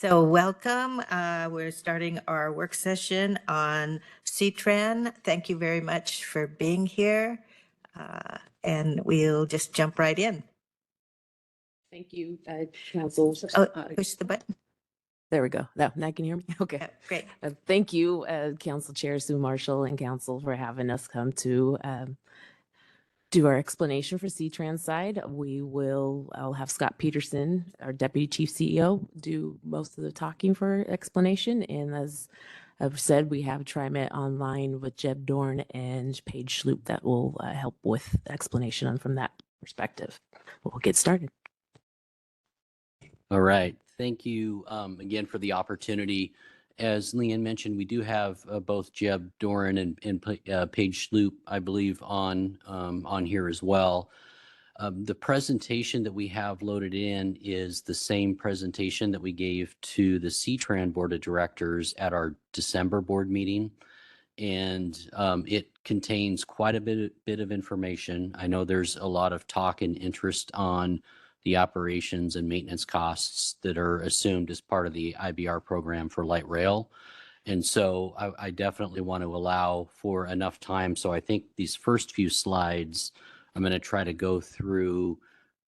So welcome. We're starting our work session on CTRAN. Thank you very much for being here. And we'll just jump right in. Thank you, Council. Oh, push the button. There we go. Now can you hear me? Okay. Yeah, great. Thank you, Council Chair Sue Marshall and Council for having us come to do our explanation for CTRAN side. I'll have Scott Peterson, our Deputy Chief CEO, do most of the talking for explanation. And as I've said, we have TriMet online with Jeb Dorn and Paige Schloop that will help with explanation from that perspective. We'll get started. All right. Thank you again for the opportunity. As Leanne mentioned, we do have both Jeb Doran and Paige Schloop, I believe, on here as well. The presentation that we have loaded in is the same presentation that we gave to the CTRAN Board of Directors at our December board meeting. And it contains quite a bit of information. I know there's a lot of talk and interest on the operations and maintenance costs that are assumed as part of the IBR program for light rail. And so I definitely want to allow for enough time. So I think these first few slides, I'm going to try to go through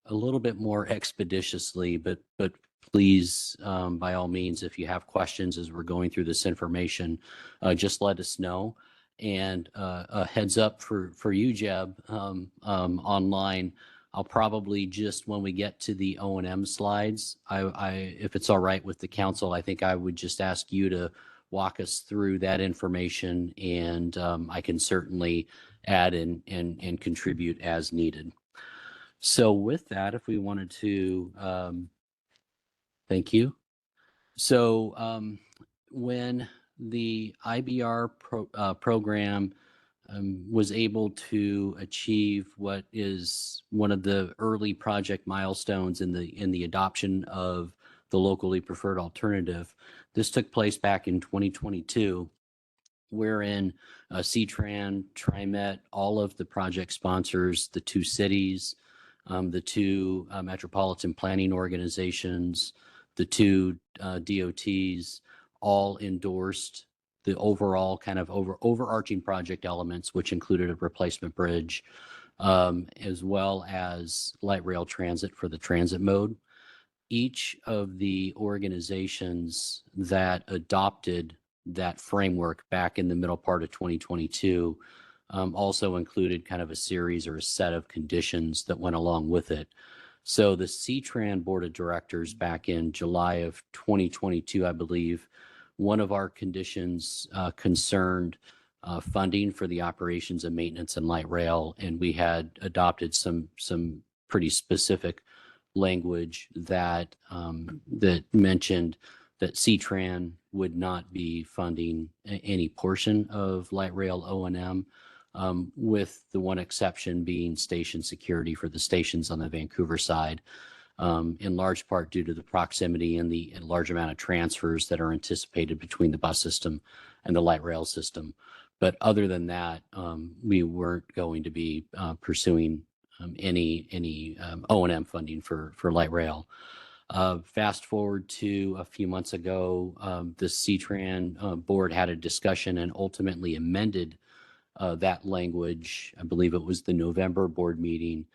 a little bit more expeditiously, but please, by all means, if you have questions as we're going through this information, just let us know. And a heads up for you, Jeb, online, I'll probably just, when we get to the O&M slides, if it's all right with the council, I think I would just ask you to walk us through that information, and I can certainly add and contribute as needed. So with that, if we wanted to, thank you. So when the IBR program was able to achieve what is one of the early project milestones in the adoption of the locally preferred alternative. This took place back in 2022, wherein CTRAN, TriMet, all of the project sponsors, the two cities, the two metropolitan planning organizations, the two DOTs, all endorsed the overall kind of overarching project elements, which included a replacement bridge, as well as light rail transit for the transit mode. Each of the organizations that adopted that framework back in the middle part of 2022 also included kind of a series or a set of conditions that went along with it. So the CTRAN Board of Directors back in July of 2022, I believe, one of our conditions concerned funding for the operations and maintenance and light rail, and we had adopted some pretty specific language that that mentioned that CTRAN would not be funding any portion of light rail O&M, with the one exception being station security for the stations on the Vancouver side. In large part due to the proximity and the large amount of transfers that are anticipated between the bus system and the light rail system. But other than that, we weren't going to be pursuing any O&M funding for light rail. Fast forward to a few months ago, the CTRAN board had a discussion and ultimately amended that language. I believe it was the November board meeting.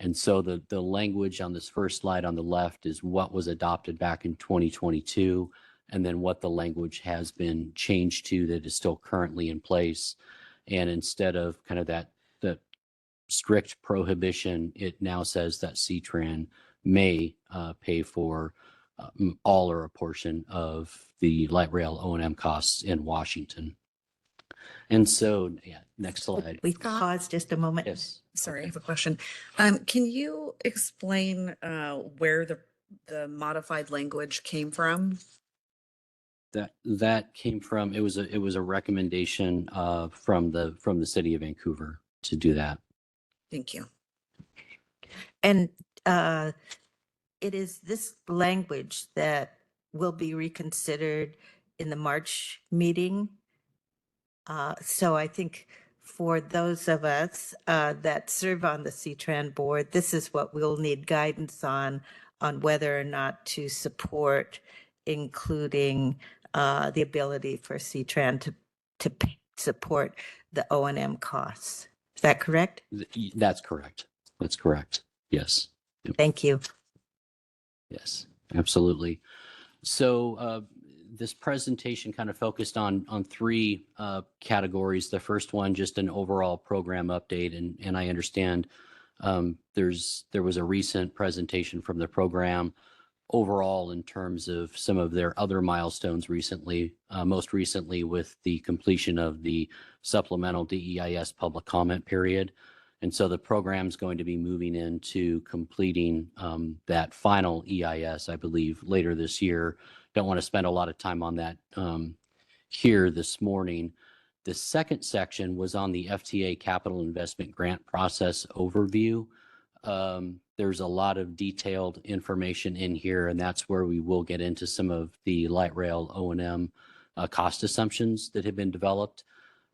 And so the language on this first slide on the left is what was adopted back in 2022, and then what the language has been changed to that is still currently in place. And instead of kind of that strict prohibition, it now says that CTRAN may pay for all or a portion of the light rail O&M costs in Washington. And so, yeah, next slide. We pause just a moment. Yes. Sorry, Okay. I have a question. Can you explain where the modified language came from? That came from, it was a recommendation from the city of Vancouver to do that. Thank you. And it is this language that will be reconsidered in the March meeting. So I think for those of us that serve on the CTRAN board, this is what we'll need guidance on whether or not to support including the ability for C-Tran to support the O&M costs. Is that correct? That's correct. That's correct. Yes. Yep. Thank you. Yes, absolutely. So this presentation kind of focused on three categories. The first one, just an overall program update, and I understand there was a recent presentation from the program overall in terms of some of their other milestones recently, most recently with the completion of the supplemental DEIS public comment period. And so the program's going to be moving into completing that final EIS, I believe, later this year. Don't want to spend a lot of time on that here this morning. The second section was on the FTA capital investment grant process overview. There's a lot of detailed information in here, and that's where we will get into some of the light rail O&M cost assumptions that have been developed.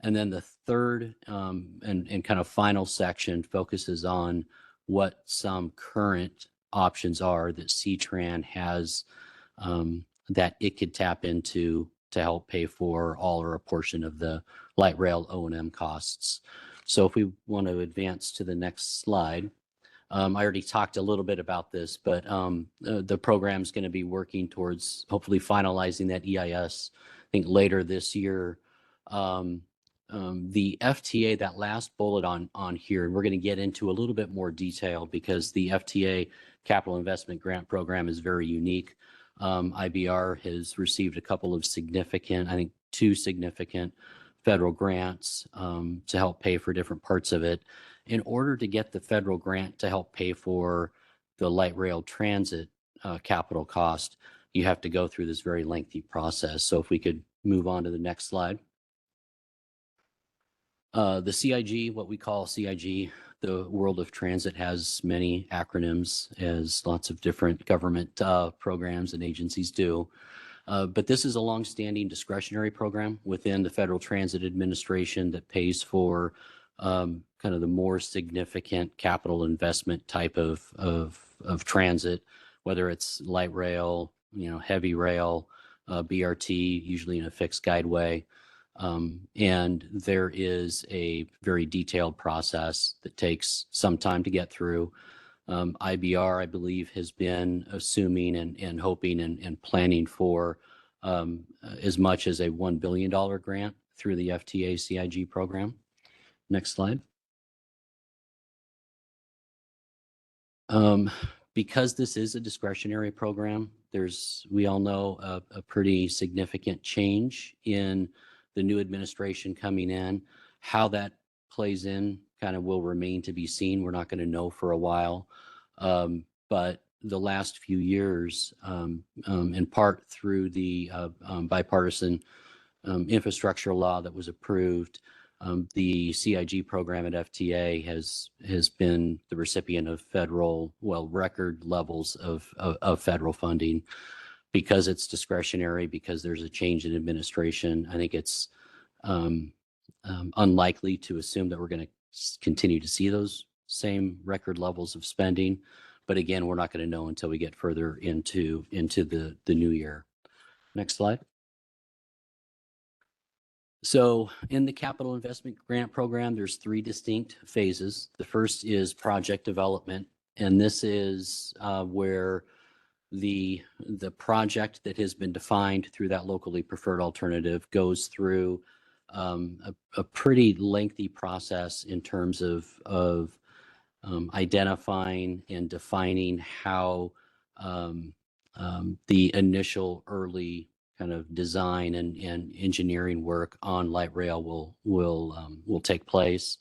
And then the third and kind of final section focuses on what some current options are that C-Tran has that it could tap into to help pay for all or a portion of the light rail O&M costs. So if we want to advance to the next slide. I already talked a little bit about this, but the program is going to be working towards hopefully finalizing that EIS, I think later this year. The FTA, that last bullet on here, and we're going to get into a little bit more detail because the FTA Capital Investment Grant Program is very unique. IBR has received a couple of significant, I think 2 significant federal grants to help pay for different parts of it. In order to get the federal grant to help pay for the light rail transit capital cost, you have to go through this very lengthy process. So if we could move on to the next slide. The CIG, what we call CIG, the World of Transit, has many acronyms, as lots of different government programs and agencies do. But this is a longstanding discretionary program within the Federal Transit Administration that pays for kind of the more significant capital investment type of transit, whether it's light rail, heavy rail, BRT, usually in a fixed guideway. And there is a very detailed process that takes some time to get through. IBR, I believe, has been assuming and hoping and planning for as much as a $1 billion grant through the FTA CIG program. Next slide. Because this is a discretionary program, we all know a pretty significant change in the new administration coming in. How that plays in kind of will remain to be seen. We're not going to know for a while. But the last few years, in part through the bipartisan infrastructure law that was approved, the CIG program at FTA has been the recipient of record levels of federal funding. Because it's discretionary, because there's a change in administration, I think it's unlikely to assume that we're going to continue to see those same record levels of spending. But again, we're not going to know until we get further into the new year. Next slide. So in the Capital Investment Grant Program, there's 3 distinct phases. The first is project development, and this is where the project that has been defined through that locally preferred alternative goes through a pretty lengthy process in terms of identifying and defining how the initial early kind of design and engineering work on light rail will take place.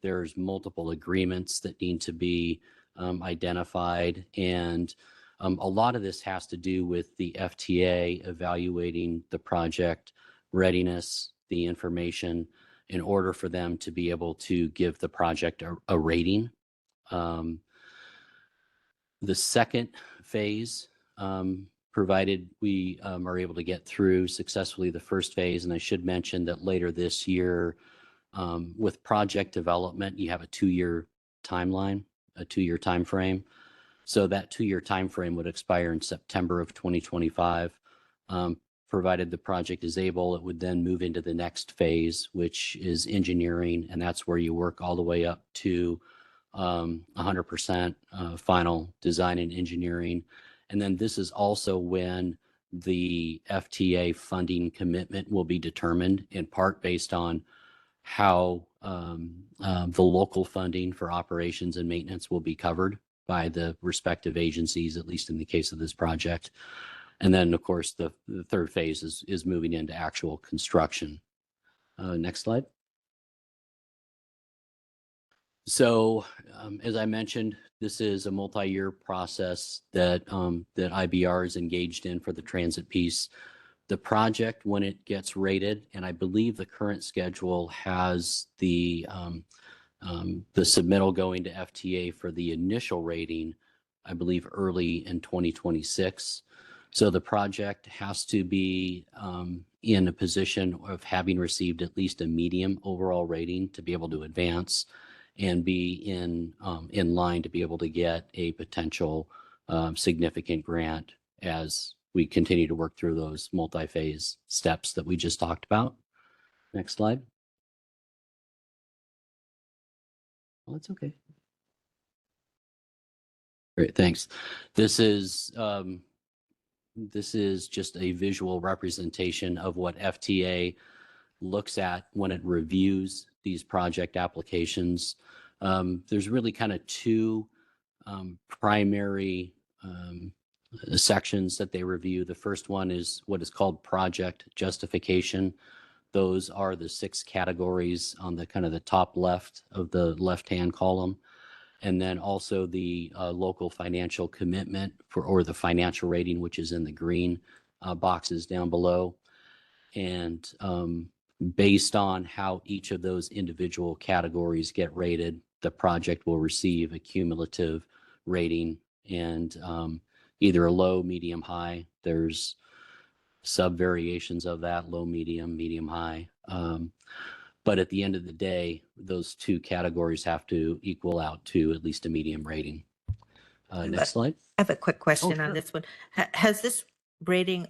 There's multiple agreements that need to be identified, and a lot of this has to do with the FTA evaluating the project readiness, the information, in order for them to be able to give the project a rating. The second phase, provided we are able to get through successfully the first phase, and I should mention that later this year, with project development, you have a 2-year timeline, a 2-year time frame. So that 2-year time frame would expire in September of 2025. Provided the project is able, it would then move into the next phase, which is engineering, and that's where you work all the way up to 100% final design and engineering. And then this is also when the FTA funding commitment will be determined, in part based on how the local funding for operations and maintenance will be covered by the respective agencies, at least in the case of this project. And then, of course, the third phase is moving into actual construction. Next slide. So, as I mentioned, this is a multi-year process that that IBR is engaged in for the transit piece. The project, when it gets rated, and I believe the current schedule has the submittal going to FTA for the initial rating, I believe early in 2026. So the project has to be in a position of having received at least a medium overall rating to be able to advance and be in line to be able to get a potential significant grant as we continue to work through those multi-phase steps that we just talked about. Next slide. Well, that's okay. Great, thanks. This is just a visual representation of what FTA looks at when it reviews these project applications. There's really kind of two primary sections that they review. The first one is what is called project justification. Those are the 6 categories on the kind of the top left of the left-hand column. And then also the local financial commitment or the financial rating, which is in the green boxes down below. And based on how each of those individual categories get rated, the project will receive a cumulative rating and either a low, medium, high. There's sub variations of that, low, medium, medium, high. But at the end of the day, those 2 categories have to equal out to at least a medium rating. Next slide. I have a quick question on sure. this one. Has this rating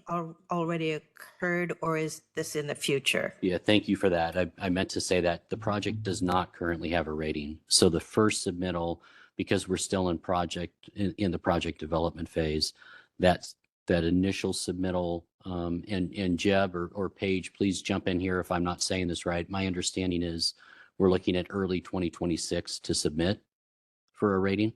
already occurred, or is this in the future? Yeah, thank you for that. I meant to say that the project does not currently have a rating. So the first submittal, because we're still in the project development phase, that initial submittal, and Jeb or Paige, please jump in here if I'm not saying this right. My understanding is we're looking at early 2026 to submit for a rating.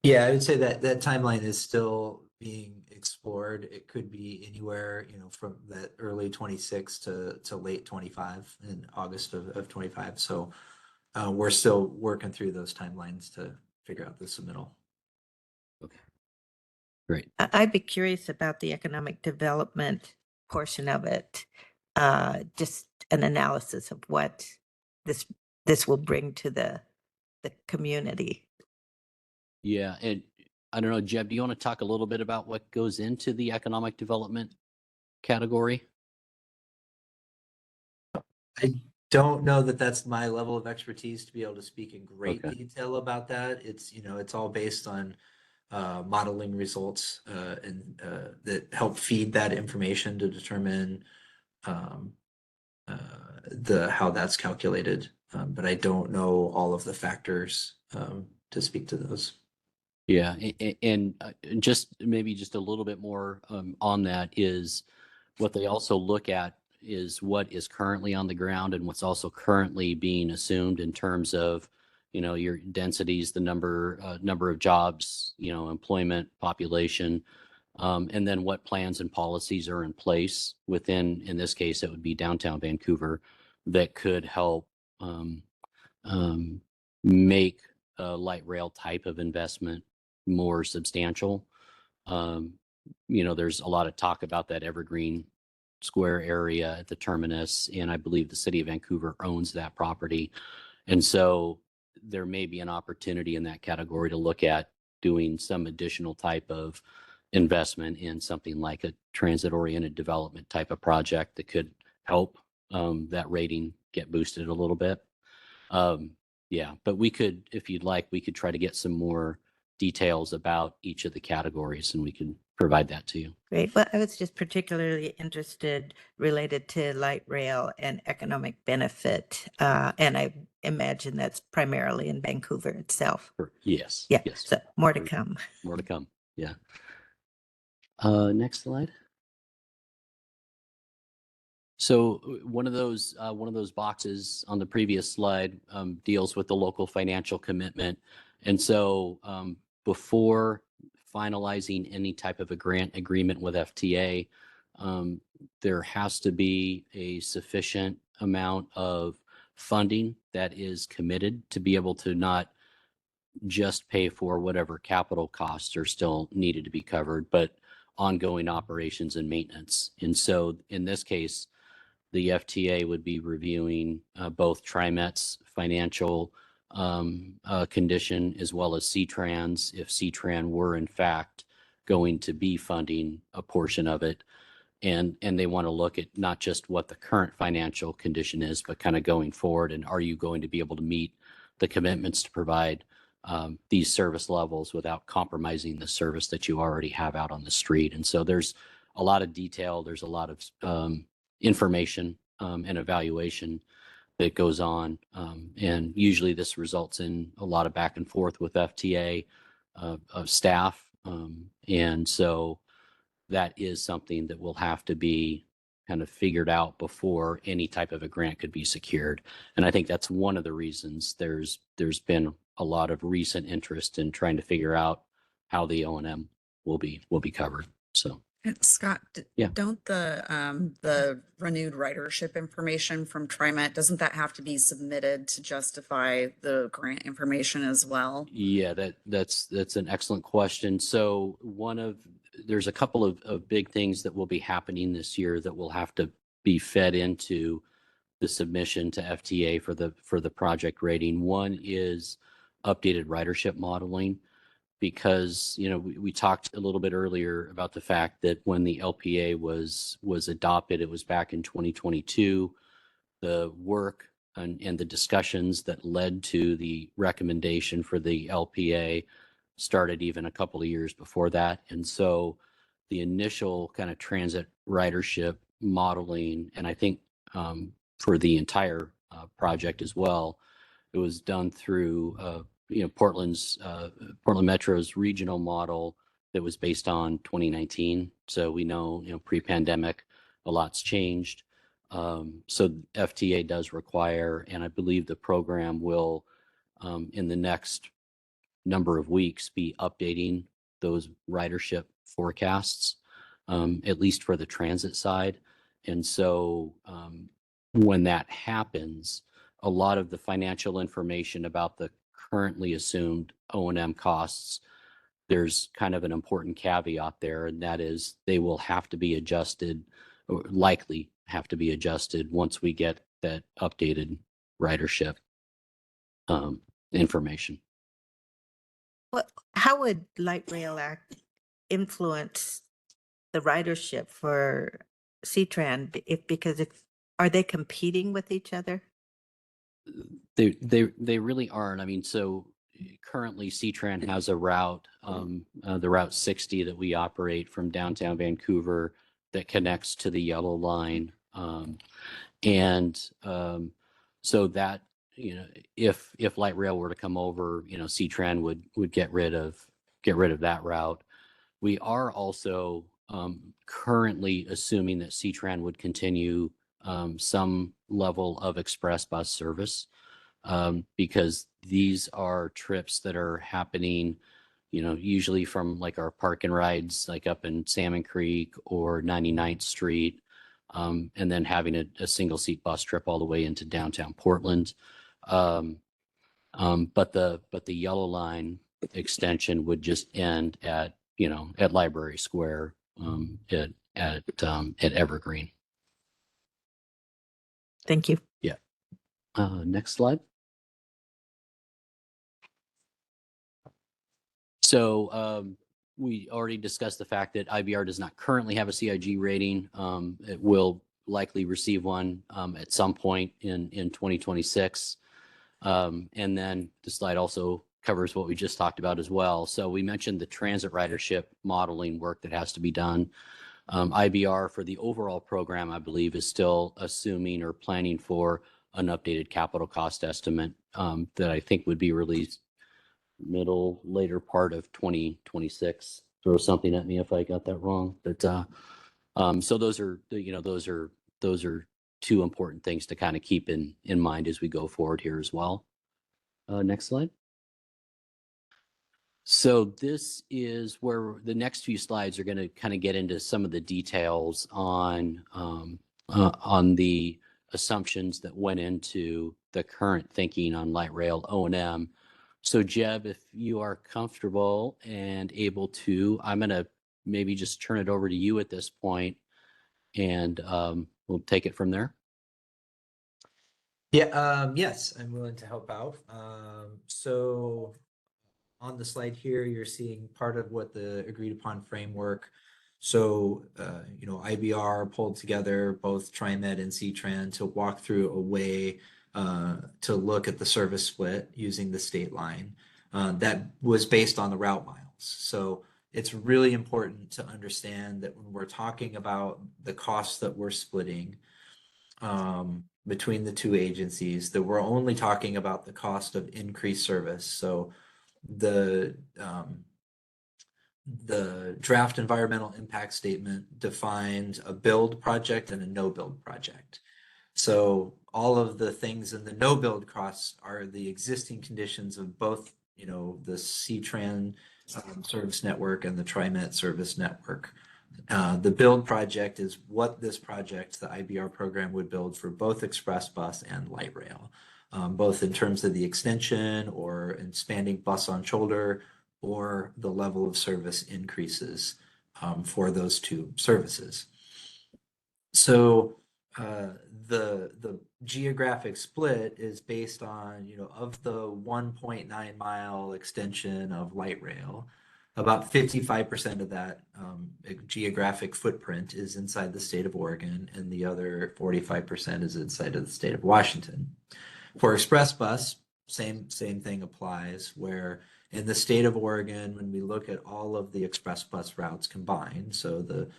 Yeah, I would say that that timeline is still being explored. It could be anywhere, from that early 26 to late 25 in August of 25. So we're still working through those timelines to figure out the submittal. Okay, great. I'd be curious about the economic development portion of it. Just an analysis of what this will bring to the community. Yeah, and I don't know, Jeb, do you want to talk a little bit about what goes into the economic development category? I don't know that that's my level of expertise to be able to speak in great Okay. detail about that. It's, it's all based on modeling results and that help feed that information to determine how that's calculated. But I don't know all of the factors to speak to those. Yeah, and just maybe just a little bit more on that is what they also look at is what is currently on the ground and what's also currently being assumed in terms of, your densities, the number of jobs, employment, population, and then what plans and policies are in place within, in this case, it would be downtown Vancouver, that could help make a light rail type of investment more substantial. There's a lot of talk about that Evergreen Square area at the terminus, and I believe the city of Vancouver owns that property. And so there may be an opportunity in that category to look at doing some additional type of investment in something like a transit-oriented development type of project that could help that rating get boosted a little bit. Yeah, but we could, if you'd like, we could try to get some more details about each of the categories, and we can provide that to you. Great. Well, I was just particularly interested related to light rail and economic benefit. And I imagine that's primarily in Vancouver itself. Yes. Yeah. Yes. So more to Or- come. More to come. Yeah. Next slide. So one of those boxes on the previous slide deals with the local financial commitment. And so before finalizing any type of a grant agreement with FTA, there has to be a sufficient amount of funding that is committed to be able to not just pay for whatever capital costs are still needed to be covered, but ongoing operations and maintenance. And so in this case, the FTA would be reviewing both TriMet's financial condition as well as CTRAN's, if CTRAN were in fact going to be funding a portion of it. And they want to look at not just what the current financial condition is, but kind of going forward. And are you going to be able to meet the commitments to provide these service levels without compromising the service that you already have out on the street? And so there's a lot of detail. There's a lot of information and evaluation that goes on. And usually this results in a lot of back and forth with FTA of staff. And so that is something that will have to be kind of figured out before any type of a grant could be secured. And I think that's one of the reasons there's been a lot of recent interest in trying to figure out how the O&M will be covered. So. And Scott, Yeah. don't the renewed ridership information from TriMet, doesn't that have to be submitted to justify the grant information as well? Yeah, that's an excellent question. So there's a couple of big things that will be happening this year that will have to be fed into the submission to FTA for the project rating. One is updated ridership modeling, because we talked a little bit earlier about the fact that when the LPA was adopted, it was back in 2022. The work and the discussions that led to the recommendation for the LPA started even a couple of years before that. And so the initial kind of transit ridership modeling, and I think for the entire project as well, it was done through Portland Metro's regional model that was based on 2019. So we know, pre-pandemic, a lot's changed. So FTA does require, and I believe the program will, in the next number of weeks, be updating those ridership forecasts, at least for the transit side. And so when that happens, a lot of the financial information about the currently assumed O&M costs, there's kind of an important caveat there, and that is they will have to be adjusted, or likely have to be adjusted once we get that updated ridership information. How would Light Rail Act influence the ridership for CTRAN? Are they competing with each other? They really aren't. I mean, so currently CTRAN has a route, the Route 60 that we operate from downtown Vancouver that connects to the yellow line. So that, if light rail were to come over, CTRAN would get rid of that route. We are also currently assuming that CTRAN would continue some level of express bus service, because these are trips that are happening, usually from like our park and rides, like up in Salmon Creek or 99th Street, and then having a single seat bus trip all the way into downtown Portland. But the yellow line extension would just end at Library Square, at Evergreen. Thank you. Next slide. So we already discussed the fact that IBR does not currently have a CIG rating. It will likely receive one at some point in 2026. And then the slide also covers what we just talked about as well. So we mentioned the transit ridership modeling work that has to be done. IBR for the overall program, I believe, is still assuming or planning for an updated capital cost estimate that I think would be released later part of 2026. Throw something at me if I got that wrong. But so those are, those are two important things to kind of keep in mind as we go forward here as well. Next slide. So this is where the next few slides are going to kind of get into some of the details on the assumptions that went into the current thinking on light rail O&M. So Jeb, if you are comfortable and able to, I'm going to maybe just turn it over to you at this point, and we'll take it from there. Yeah, yes, I'm willing to help out. So on the slide here, you're seeing part of what the agreed upon framework. So, IBR pulled together both TriMet and C-Tran to walk through a way to look at the service split using the state line that was based on the route miles. So it's really important to understand that when we're talking about the costs that we're splitting between the two agencies, that we're only talking about the cost of increased service. So the draft environmental impact statement defined a build project and a no build project. So all of the things in the no build costs are the existing conditions of both, the C-Tran service network and the TriMet service network. The build project is what this project, the IBR program, would build for both express bus and light rail, both in terms of the extension or expanding bus on shoulder or the level of service increases for those two services. So the geographic split is based on, of the 1.9 mile extension of light rail, about 55% of that geographic footprint is inside the state of Oregon, and the other 45% is inside of the state of Washington. For express bus, same thing applies, where in the state of Oregon, when we look at all of the express bus routes combined, so the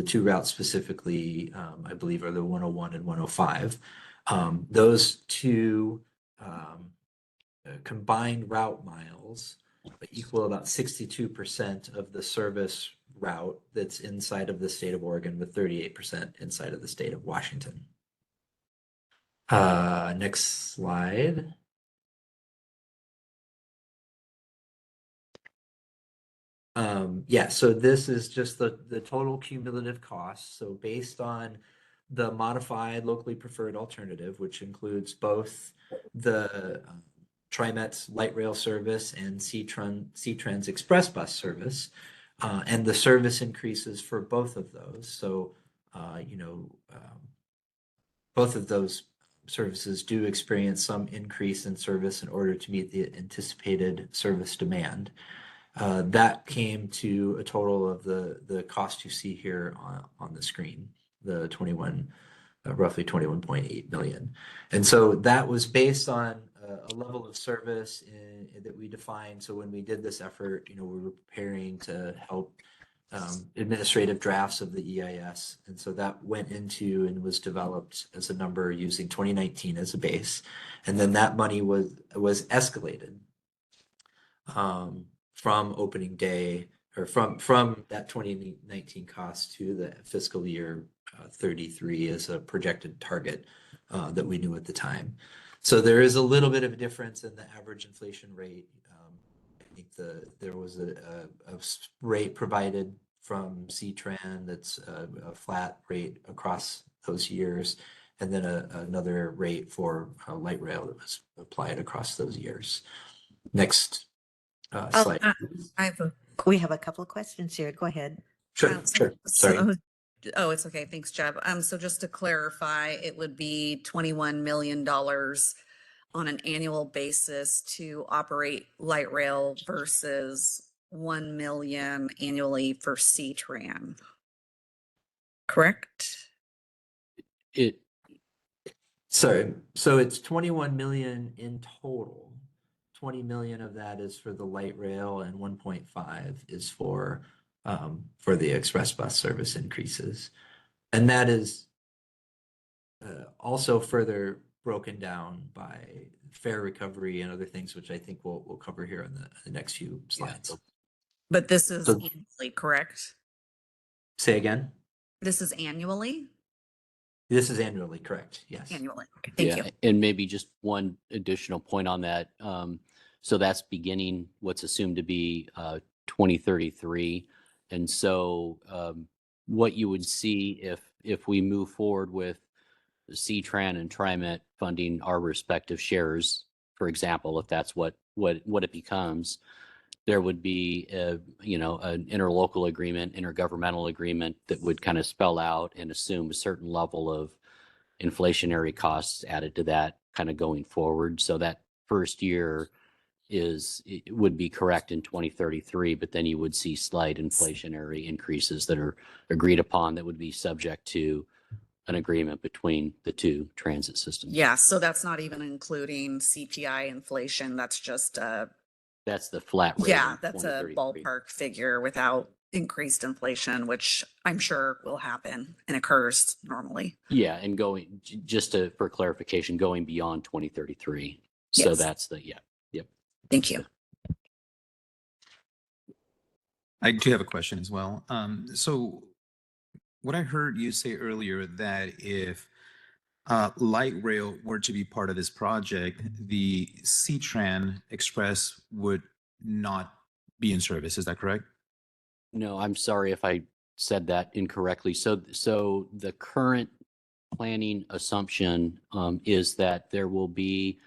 two routes specifically, I believe, are the 101 and 105. Those two combined route miles equal about 62% of the service route that's inside of the state of Oregon, with 38% inside of the state of Washington. Next slide. Yeah, so this is just the total cumulative cost. So based on the modified locally preferred alternative, which includes both the TriMet's light rail service and C-Tran's express bus service, and the service increases for both of those. So, both of those services do experience some increase in service in order to meet the anticipated service demand. That came to a total of the cost you see here on the screen, the roughly 21.8 million. And so that was based on a level of service that we defined. So when we did this effort, we were preparing to help administrative drafts of the EIS. And so that went into and was developed as a number using 2019 as a base. And then that money was escalated from opening day, or from that 2019 cost to the fiscal year 33 as a projected target that we knew at the time. So there is a little bit of a difference in the average inflation rate. I think there was a rate provided from C-Tran that's a flat rate across those years, and then another rate for light rail that was applied across those years. Next slide. We have a couple of questions here. Go ahead. Sure. Sorry. Oh, it's okay. Thanks, Jeb. So just to clarify, it would be $21 million on an annual basis to operate light rail versus $1 million annually for C-Tran. Correct? Sorry. So it's 21 million in total 20 million of that is for the light rail and 1.5 is for the express bus service increases. And that is also further broken down by fare recovery and other things, which I think we'll cover here on the next few slides. But this is So- annually, correct? Say again? This is annually? This is annually, correct? Yes. Annually. Okay, thank you. And maybe just one additional point on that. So that's beginning what's assumed to be 2033. And so what you would see if we move forward with C-Tran and TriMet funding our respective shares, for example, if that's what it becomes, there would be an interlocal agreement, intergovernmental agreement that would kind of spell out and assume a certain level of inflationary costs added to that kind of going forward. So that first year it would be correct in 2033, but then you would see slight inflationary increases that are agreed upon that would be subject to an agreement between the two transit systems. Yeah, so that's not even including CPI inflation. That's just That's the flat rate. yeah, in that's a 2033. ballpark figure without increased inflation, which I'm sure will happen and occurs normally. Yeah, and for clarification, going beyond 2033. So Yes. that's Thank you. I do have a question as well. So what I heard you say earlier that if light rail were to be part of this project, the C-Tran Express would not be in service. Is that correct? No, I'm sorry if I said that incorrectly. So the current planning assumption is that there will be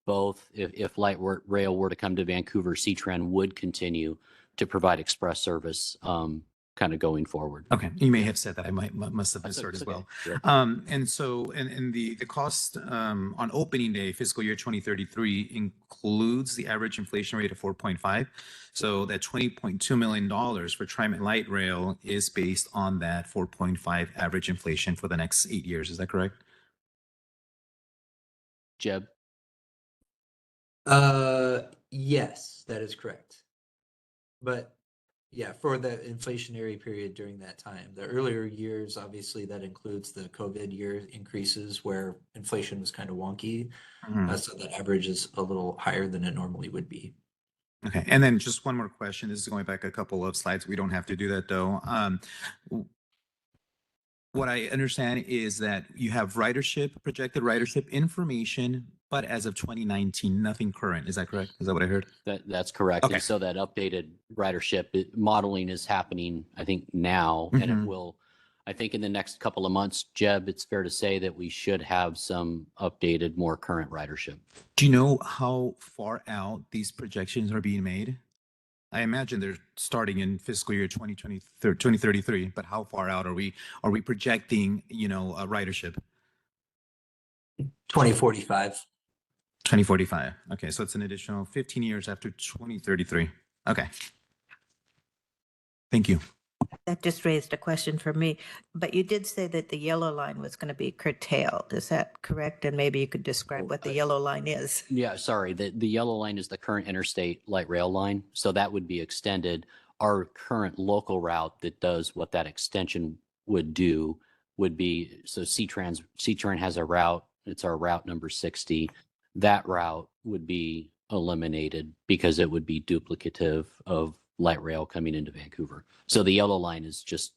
both, if light rail were to come to Vancouver, C-Tran would continue to provide express service kind of going forward. Okay, you may have said that. I must have That's misheard as okay. well. Yeah. And so, and the cost on opening day, fiscal year 2033, includes the average inflation rate of 4.5. So that $20.2 million for TriMet Light Rail is based on that 4.5 average inflation for the next 8 years. Is that correct? Jeb? Yes, that is correct. But yeah, for the inflationary period during that time, the earlier years, obviously that includes the COVID year increases where inflation was kind of wonky. So that average is a little higher than it normally would be. Okay, and then just one more question. This is going back a couple of slides. We don't have to do that though. What I understand is that you have projected ridership information, but as of 2019, nothing current. Is that correct? Is that what I heard? That's correct. Okay. And so that updated ridership modeling is happening, I think, now, and it Mhm. will, I think in the next couple of months, Jeb, it's fair to say that we should have some updated, more current ridership. Do you know how far out these projections are being made? I imagine they're starting in fiscal year 2033, but how far out are we projecting, a ridership? 2045. 2045. Okay, so it's an additional 15 years after 2033. Okay. Thank you. That just raised a question for me. But you did say that the yellow line was going to be curtailed. Is that correct? And maybe you could describe what the yellow line is. Yeah, sorry. The yellow line is the current interstate light rail line. So that would be extended. Our current local route that does what that extension would do would be, so C-Tran has a route. It's our route number 60. That route would be eliminated because it would be duplicative of light rail coming into Vancouver. So the yellow line is just,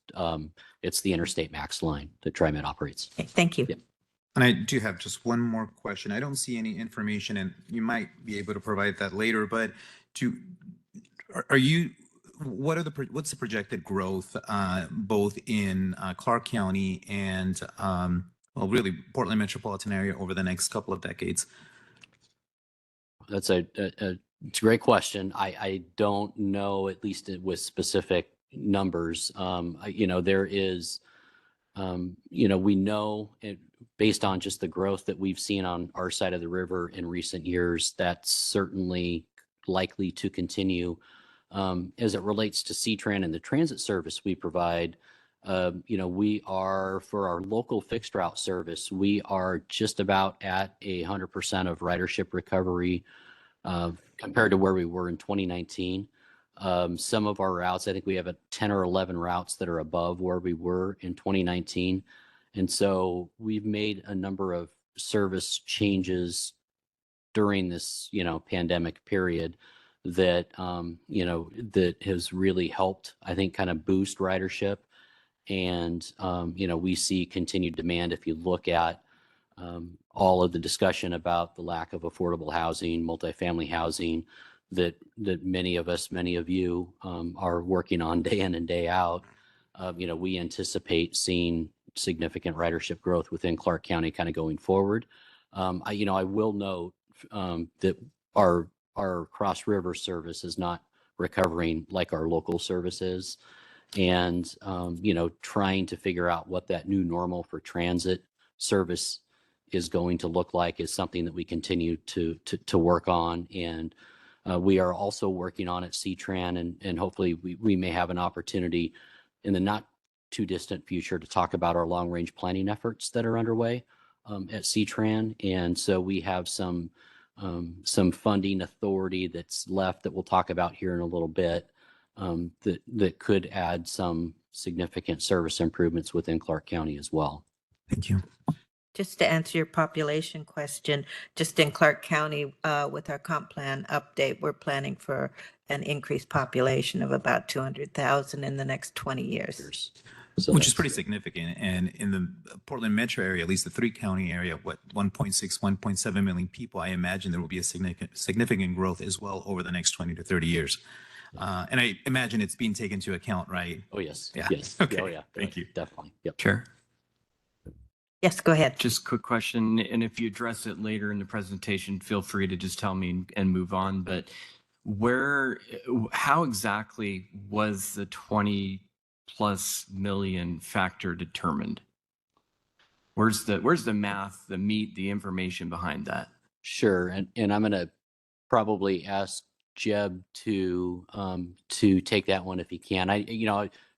it's the Interstate Max line that TriMet operates. Okay, thank you. Yep. And I do have just one more question. I don't see any information, and you might be able to provide that later, but what's the projected growth both in Clark County and really Portland metropolitan area over the next couple of decades? That's it's a great question. I don't know, at least with specific numbers. There is, we know based on just the growth that we've seen on our side of the river in recent years, that's certainly likely to continue. As it relates to C-Tran and the transit service we provide, we are, for our local fixed route service, we are just about at 100% of ridership recovery compared to where we were in 2019. Some of our routes, I think we have 10 or 11 routes that are above where we were in 2019. And so we've made a number of service changes during this, pandemic period that, that has really helped, I think, kind of boost ridership. And, we see continued demand. If you look at all of the discussion about the lack of affordable housing, multifamily housing, that many of you are working on day in and day out, we anticipate seeing significant ridership growth within Clark County kind of going forward. I will note that our Cross River service is not recovering like our local services, and trying to figure out what that new normal for transit service is going to look like is something that we continue to work on. And we are also working on at C-Tran, and hopefully we may have an opportunity in the not too distant future to talk about our long range planning efforts that are underway at C-Tran. And so we have some funding authority that's left that we'll talk about here in a little bit, that could add some significant service improvements within Clark County as well. Thank you. Just to answer your population question, just in Clark County, with our comp plan update, we're planning for an increased population of about 200,000 in the next 20 years. So Which is that's- pretty significant. And in the Portland metro area, at least the 3-county area, 1.6, 1.7 million people, I imagine there will be a significant growth as well over the next 20 to 30 years. And I imagine it's being taken into account, right? Oh, yes. Yeah. Yes. Okay. Oh, yeah. Thank you. Definitely. Yep. Chair, Yes, go ahead. just quick question, and if you address it later in the presentation, feel free to just tell me and move on. But how exactly was the 20+ million factor determined? Where's the math, the meat, the information behind that? Sure. And I'm going to probably ask Jeb to take that one if he can.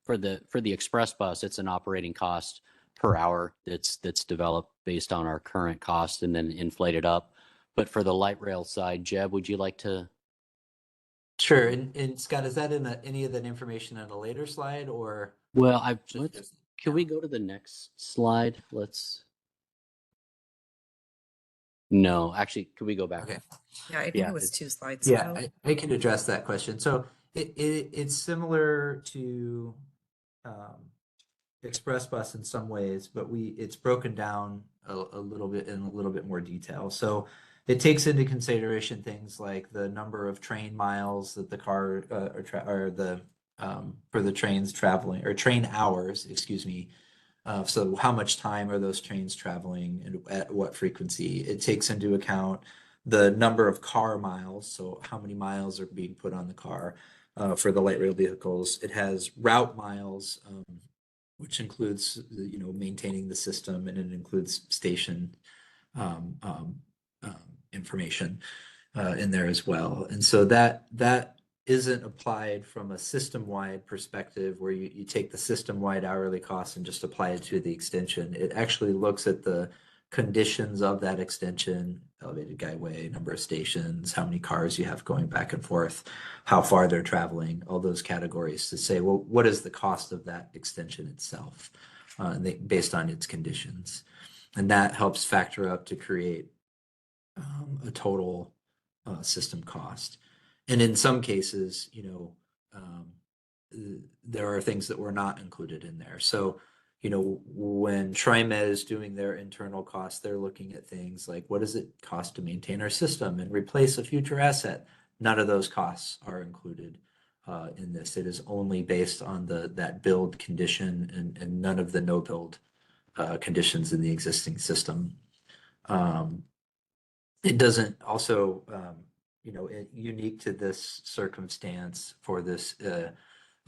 For the express bus, it's an operating cost per hour that's developed based on our current cost and then inflated up. But for the light rail side, Jeb, would you like to? Sure. And Scott, is that in any of that information on a later slide or? Well, can we go to the next slide? No, actually, can we go back? Okay. Yeah, I think Yeah, it was it's- 2 slides Yeah, ago. I can address that question. So it's similar to Express Bus in some ways, but it's broken down a little bit in a little bit more detail. So it takes into consideration things like the number of train miles that the car for the trains traveling, or train hours, excuse me. So how much time are those trains traveling and at what frequency? It takes into account the number of car miles, so how many miles are being put on the car for the light rail vehicles. It has route miles, which includes maintaining the system, and it includes station information in there as well. And so that isn't applied from a system-wide perspective where you take the system-wide hourly cost and just apply it to the extension. It actually looks at the conditions of that extension, elevated guideway, number of stations, how many cars you have going back and forth, how far they're traveling, all those categories to say, well, what is the cost of that extension itself based on its conditions? And that helps factor up to create a total system cost. And in some cases, there are things that were not included in there. So, when TriMet is doing their internal costs, they're looking at things like, what does it cost to maintain our system and replace a future asset? None of those costs are included in this. It is only based on that build condition and none of the no build conditions in the existing system. It doesn't also, unique to this circumstance for this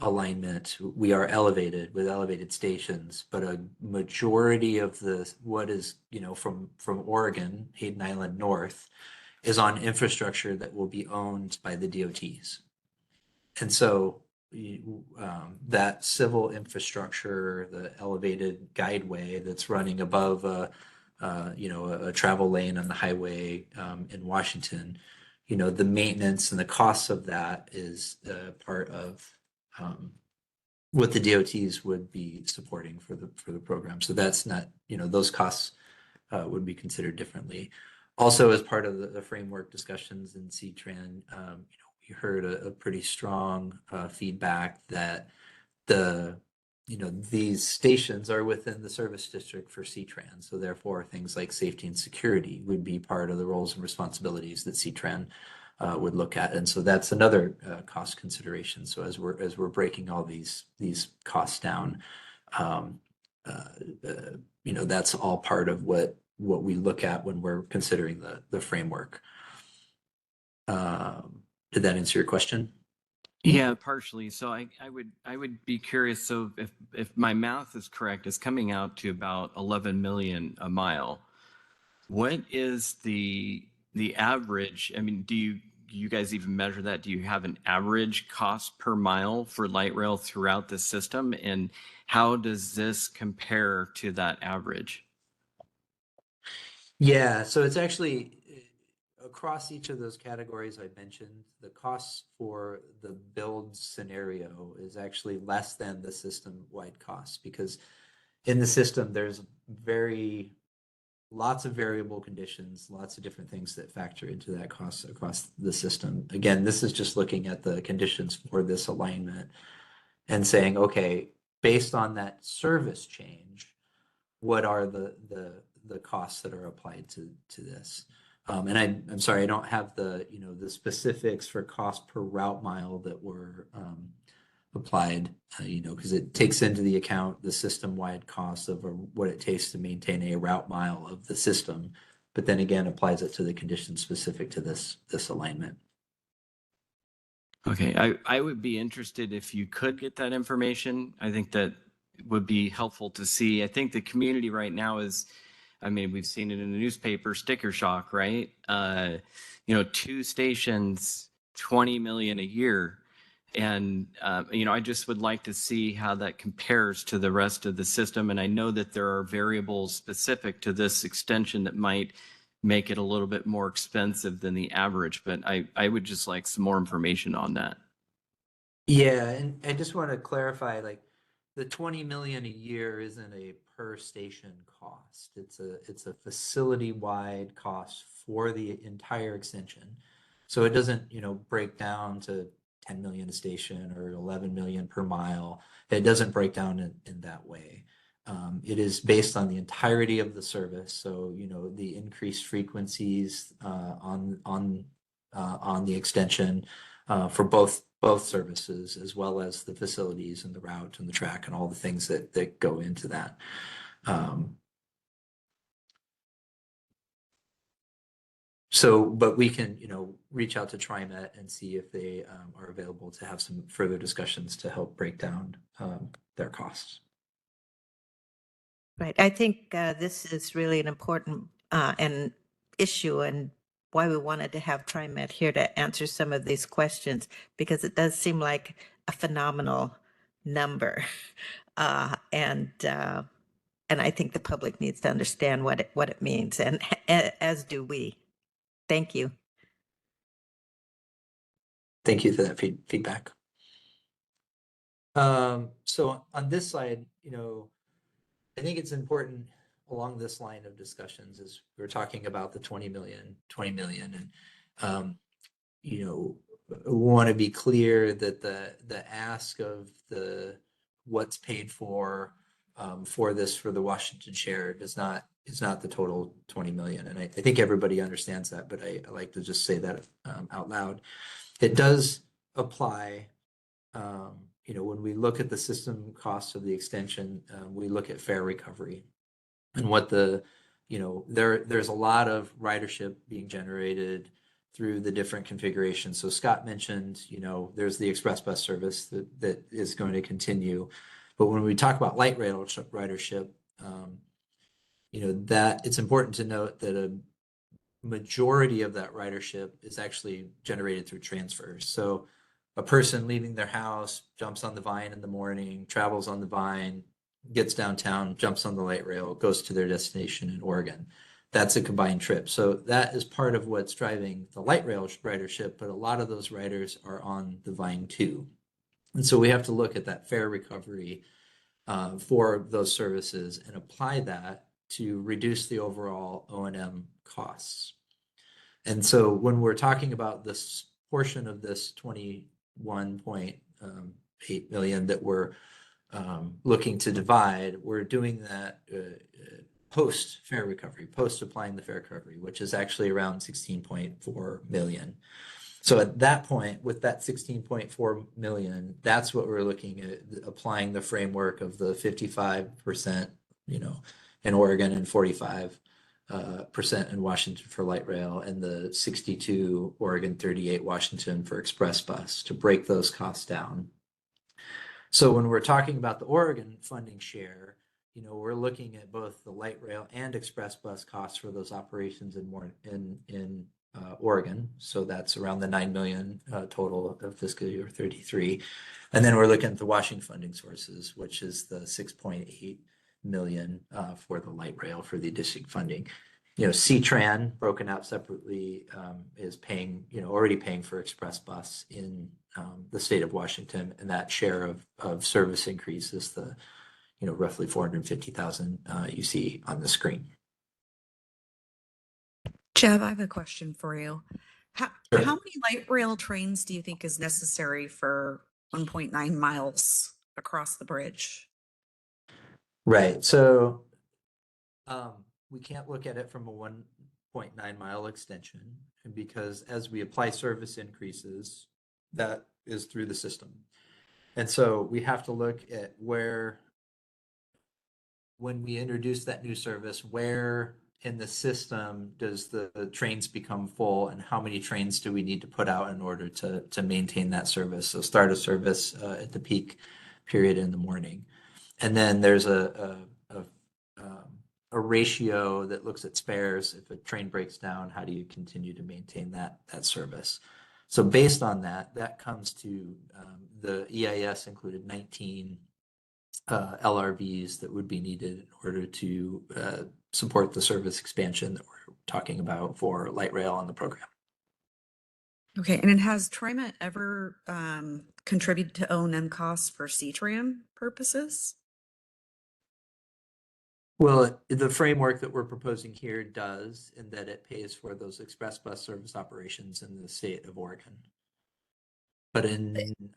alignment, we are elevated with elevated stations, but a majority of what is, from Oregon, Hayden Island North, is on infrastructure that will be owned by the DOTs. And so that civil infrastructure, the elevated guideway that's running above a travel lane on the highway in Washington, you know, the maintenance and the costs of that is part of what the DOTs would be supporting for the program. So that's not, you know, those costs would be considered differently. Also, as part of the framework discussions in CTRAN, you know, we heard a pretty strong feedback that you know, these stations are within the service district for CTRAN. So therefore, things like safety and security would be part of the roles and responsibilities that CTRAN would look at. And so that's another cost consideration. So as we're breaking all these costs down, you know, that's all part of what we look at when we're considering the framework. Did that answer your question? Yeah, partially. So I would be curious. So if my math is correct, it's coming out to about 11 million a mile. What is the average? I mean, do you guys even measure that? Do you have an average cost per mile for light rail throughout the system? And how does this compare to that average? Yeah, so it's actually across each of those categories I mentioned, the costs for the build scenario is actually less than the system-wide costs, because in the system there's lots of variable conditions, lots of different things that factor into that cost across the system. Again, this is just looking at the conditions for this alignment and saying, okay, based on that service change, what are the costs that are applied to this? And I'm sorry, I don't have the, you know, the specifics for cost per route mile that were applied, you know, because it takes into the account the system-wide cost of what it takes to maintain a route mile of the system, but then again applies it to the conditions specific to this alignment. Okay, I would be interested if you could get that information. I think that would be helpful to see. I think the community right now is, I mean, we've seen it in the newspaper, sticker shock, right? You know, 2 stations, 20 million a year. And, you know, I just would like to see how that compares to the rest of the system. And I know that there are variables specific to this extension that might make it a little bit more expensive than the average, but I would just like some more information on that. Yeah, and I just want to clarify, like, the 20 million a year isn't a per station cost. It's a facility-wide cost for the entire extension. So it doesn't, you know, break down to 10 million a station or 11 million per mile. It doesn't break down in that way. It is based on the entirety of the service. So, you know, the increased frequencies on the extension for both services, as well as the facilities and the route and the track and all the things that go into that. So, but we can, you know, reach out to TriMet and see if they are available to have some further discussions to help break down their costs. Right. I think this is really an important an issue, and why we wanted to have TriMet here to answer some of these questions, because it does seem like a phenomenal number. And I think the public needs to understand what it means, and as do we. Thank you. Thank you for that feedback. So on this side, you know, I think it's important along this line of discussions as we're talking about the 20 million and, you know, we want to be clear that the ask of what's paid for this for the Washington share is not the total 20 million. And I think everybody understands that, but I like to just say that out loud. It does apply, you know, when we look at the system costs of the extension, we look at fare recovery and what you know, there's a lot of ridership being generated through the different configurations. So Scott mentioned, you know, there's the express bus service that is going to continue. But when we talk about light rail ridership, you know, that it's important to note that a majority of that ridership is actually generated through transfers. So a person leaving their house jumps on the Vine in the morning, travels on the Vine, gets downtown, jumps on the light rail, goes to their destination in Oregon. that's a combined trip. So that is part of what's driving the light rail ridership, but a lot of those riders are on the Vine too. And so we have to look at that fare recovery for those services and apply that to reduce the overall O&M costs. And so when we're talking about this portion of this 21.8 million that we're looking to divide, we're doing that post fare recovery, post applying the fare recovery, which is actually around 16.4 million. So at that point, with that 16.4 million, that's what we're looking at, applying the framework of the 55%, in Oregon and 45% in Washington for light rail, and the 62 Oregon, 38 Washington for express bus, to break those costs down. So when we're talking about the Oregon funding share, we're looking at both the light rail and express bus costs for those operations in Oregon. So that's around the 9 million total of fiscal year 33. And then we're looking at the Washington funding sources, which is the 6.8 million for the light rail for the additional funding. CTRAN broken out separately is paying, already paying for express bus in the state of Washington, and that share of service increase is the, roughly 450,000 you see on the screen. Jeb, I have a question for you. How Sure. many light rail trains do you think is necessary for 1.9 miles across the bridge? Right. So we can't look at it from a 1.9 mile extension, because as we apply service increases, that is through the system. And so we have to look at when we introduce that new service, where in the system does the trains become full, and how many trains do we need to put out in order to maintain that service? So start a service at the peak period in the morning. And then there's a ratio that looks at spares. If a train breaks down, how do you continue to maintain that service? So based on that comes to the EIS included 19 LRVs that would be needed in order to support the service expansion that we're talking about for light rail on the program. Okay, and has TriMet ever contributed to O&M costs for CTRAN purposes? Well, the framework that we're proposing here does, in that it pays for those express bus service operations in the state of Oregon. But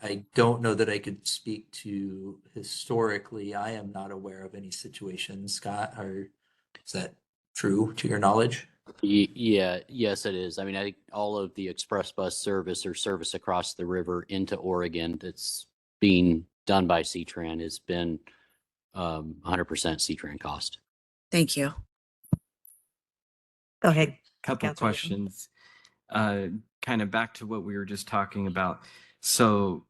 I don't know that I could speak to historically. I am not aware of any situations, Scott, or is that true to your knowledge? Yeah, yes, it is. I mean, I think all of the express bus service or service across the river into Oregon that's being done by CTRAN has been 100% CTRAN cost. Thank you. Go ahead. Couple Councilor. questions, kind of back to what we were just talking about. So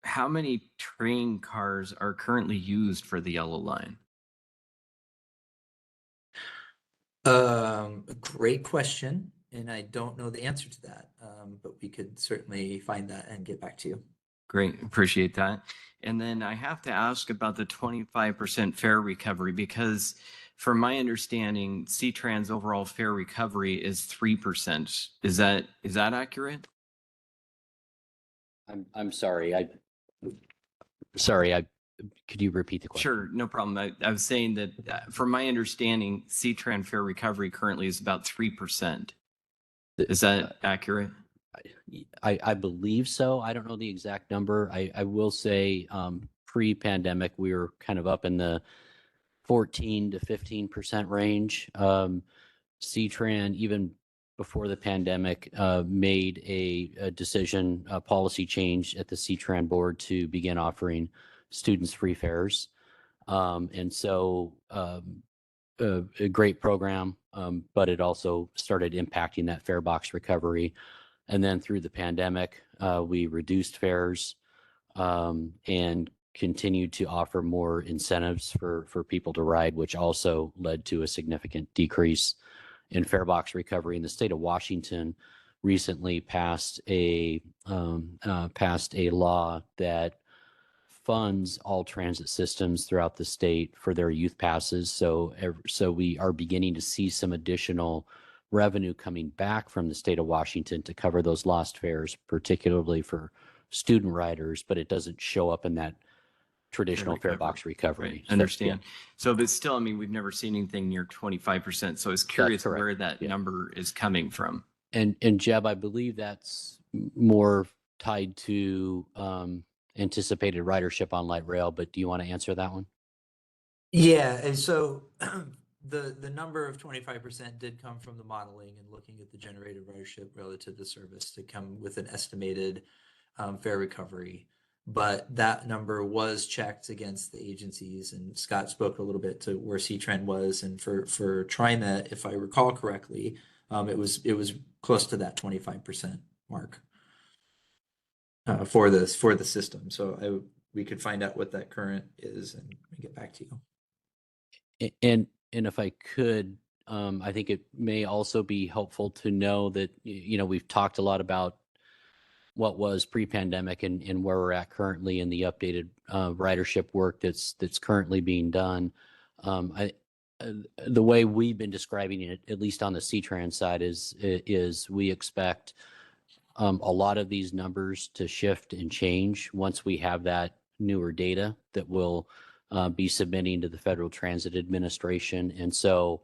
how many train cars are currently used for the yellow line? A great question, and I don't know the answer to that, but we could certainly find that and get back to you. Great, appreciate that. And then I have to ask about the 25% fare recovery, because from my understanding, CTRAN's overall fare recovery is 3%. Is that accurate? I'm sorry. Could you repeat the question? Sure, no problem. I was saying that from my understanding, CTRAN fare recovery currently is about 3%. Is that accurate? I believe so. I don't know the exact number. I will say pre-pandemic, we were kind of up in the 14 to 15% range. CTRAN, even before the pandemic, made a decision, a policy change at the CTRAN board to begin offering students free fares. And so a great program, but it also started impacting that fare box recovery. And then through the pandemic, we reduced fares and continued to offer more incentives for people to ride, which also led to a significant decrease in fare box recovery. And the state of Washington recently passed a law that funds all transit systems throughout the state for their youth passes. So we are beginning to see some additional revenue coming back from the state of Washington to cover those lost fares, particularly for student riders, but it doesn't show up in that traditional fare recovery. box recovery. Right, So, understand. So, but still, I mean, we've never seen anything near 25%. So I was curious correct. where that Yeah. number is coming from. And Jeb, I believe that's more tied to anticipated ridership on light rail, but do you want to answer that one? Yeah, and so the number of 25% did come from the modeling and looking at the generated ridership relative to service to come with an estimated fare recovery. But that number was checked against the agencies, and Scott spoke a little bit to where C-Trend was, and for TriMet, if I recall correctly, it was close to that 25% mark for the system. So we could find out what that current is and get back to you. And if I could, I think it may also be helpful to know that, you know, we've talked a lot about what was pre-pandemic and where we're at currently in the updated ridership work that's currently being done. The way we've been describing it, at least on the C-Trans side, is we expect a lot of these numbers to shift and change once we have that newer data that we'll be submitting to the Federal Transit Administration. And so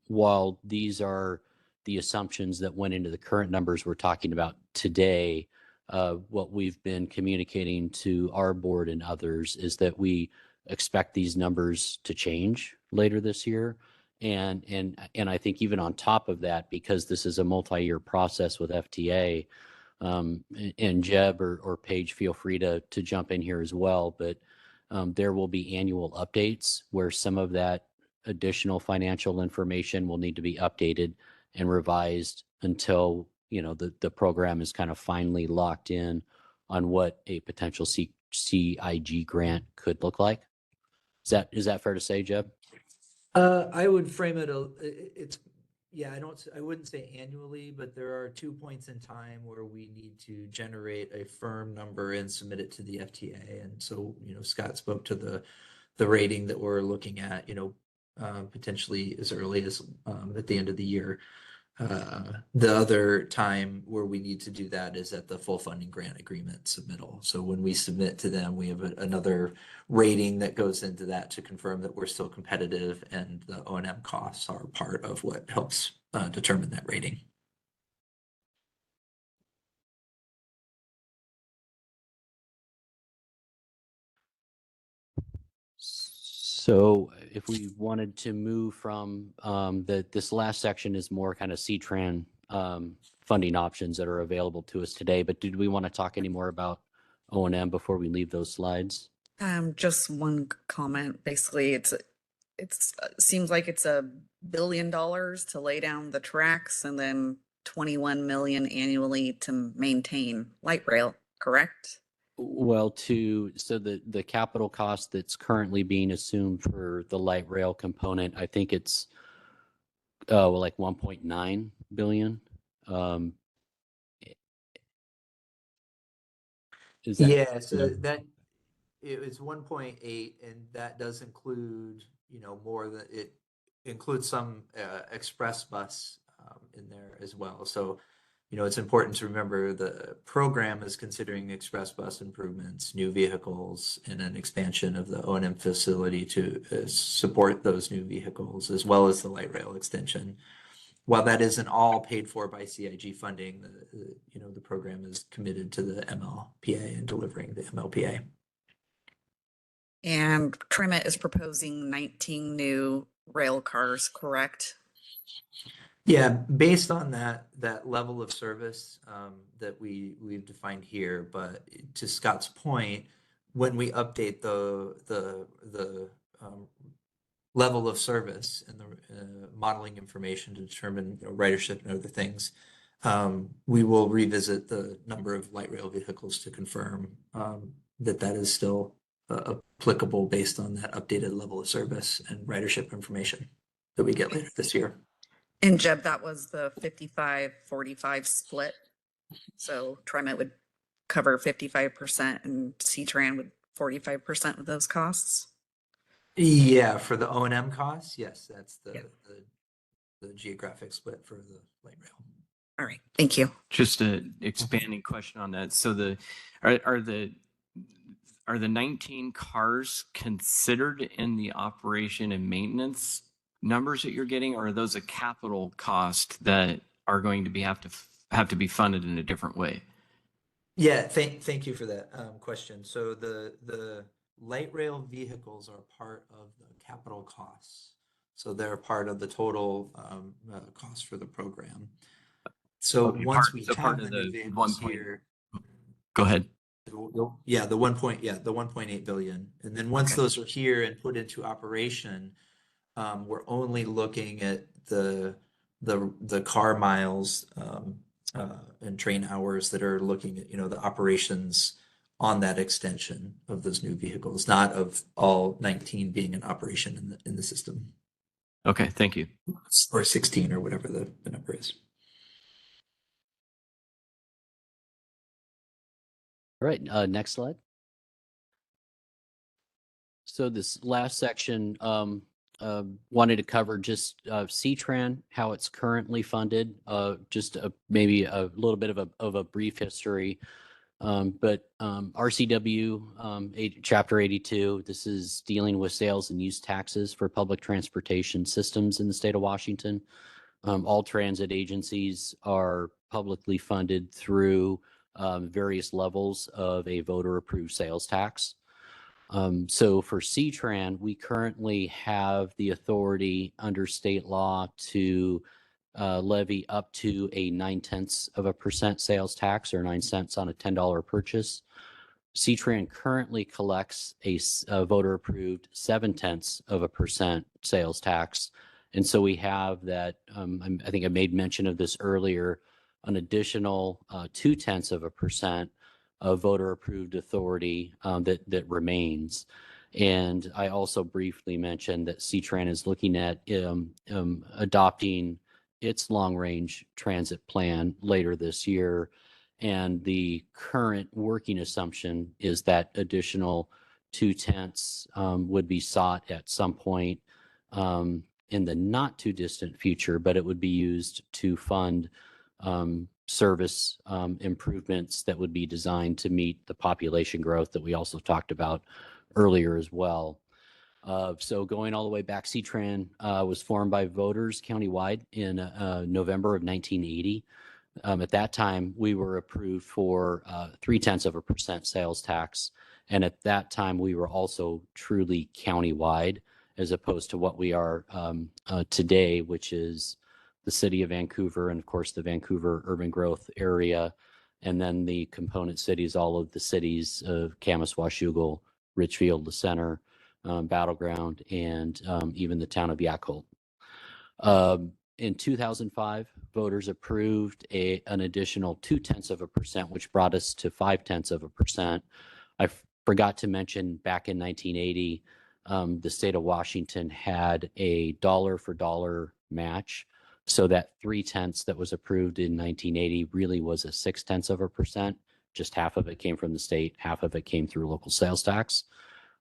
while these are the assumptions that went into the current numbers we're talking about today, what we've been communicating to our board and others is that we expect these numbers to change later this year. And I think even on top of that, because this is a multi-year process with FTA, and Jeb or Paige, feel free to jump in here as well, but there will be annual updates where some of that additional financial information will need to be updated and revised until, you know, the program is kind of finally locked in on what a potential CIG grant could look like. Is that fair to say, Jeb? I would frame it, I wouldn't say annually, but there are 2 points in time where we need to generate a firm number and submit it to the FTA. And so, you know, Scott spoke to the rating that we're looking at, you know, potentially as early as at the end of the year. The other time where we need to do that is at the full funding grant agreement submittal. So when we submit to them, we have another rating that goes into that to confirm that we're still competitive, and the O&M costs are part of what helps determine that rating. So if we wanted to move from this last section is more kind of C-Tran funding options that are available to us today, but did we want to talk any more about O&M before we leave those slides? Just one comment. Basically, it seems like it's $1 billion to lay down the tracks and then 21 million annually to maintain light rail, correct? Well, so the capital cost that's currently being assumed for the light rail component, I think it's like 1.9 billion. Is that? Yeah, so that it's 1.8, and that does include, you know, more than it includes some express bus in there as well. So, you know, it's important to remember the program is considering express bus improvements, new vehicles, and an expansion of the O&M facility to support those new vehicles, as well as the light rail extension. While that isn't all paid for by CIG funding, you know, the program is committed to the MLPA and delivering the MLPA. And TriMet is proposing 19 new rail cars, correct? Yeah, based on that level of service that we've defined here, but to Scott's point, when we update the level of service and the modeling information to determine, you know, ridership and other things, we will revisit the number of light rail vehicles to confirm that is still applicable based on that updated level of service and ridership information that we get later this year. And Jeb, that was the 55-45 split. So TriMet would cover 55% and C-Tran would 45% of those costs? Yeah, for the O&M costs, yes, that's Yeah. the geographic split for the light rail. All right, thank you. Just a expanding question on that. So are the 19 cars considered in the operation and maintenance numbers that you're getting, or are those a capital cost that are going to have to be funded in a different way? Yeah, thank you for that question. So the light rail vehicles are part of the capital costs. So they're part of the total cost for the program. So Okay, once part- we so have part the of new the vehicles 1 here, Go ahead. yeah, the 1.8 billion. And then once Okay. those are here and put into operation, we're only looking at the car miles and train hours that are looking at, the operations on that extension of those new vehicles, not of all 19 being in operation in the system, Okay, thank you. or 16 or whatever the number is. All right, next slide. So this last section, wanted to cover just C-Tran, how it's currently funded, just maybe a little bit of a brief history. But RCW Chapter 82, this is dealing with sales and use taxes for public transportation systems in the state of Washington. All transit agencies are publicly funded through various levels of a voter-approved sales tax. So for C-Tran, we currently have the authority under state law to levy up to a 0.9% sales tax, or 9 cents on a $10 purchase. C-Tran currently collects a voter-approved 0.7% sales tax. And so we have that, I think I made mention of this earlier, an additional 0.2% of voter-approved authority that remains. And I also briefly mentioned that C-Tran is looking at adopting its long-range transit plan later this year. And the current working assumption is that additional 0.2 would be sought at some point in the not too distant future, but it would be used to fund service improvements that would be designed to meet the population growth that we also talked about earlier as well. So going all the way back, C-Tran was formed by voters countywide in November of 1980. At that time, we were approved for 0.3% sales tax. And at that time, we were also truly countywide, as opposed to what we are today, which is the city of Vancouver and, of course, the Vancouver urban growth area, and then the component cities, all of the cities of Camas, Washougal, Richfield, the center, Battleground, and even the town of Yakult. In 2005, voters approved an additional 0.2%, which brought us to 0.5%. I forgot to mention back in 1980, the state of Washington had a dollar-for-dollar match. So that 0.3 that was approved in 1980 really was a 0.6%. Just half of it came from the state, half of it came through local sales tax.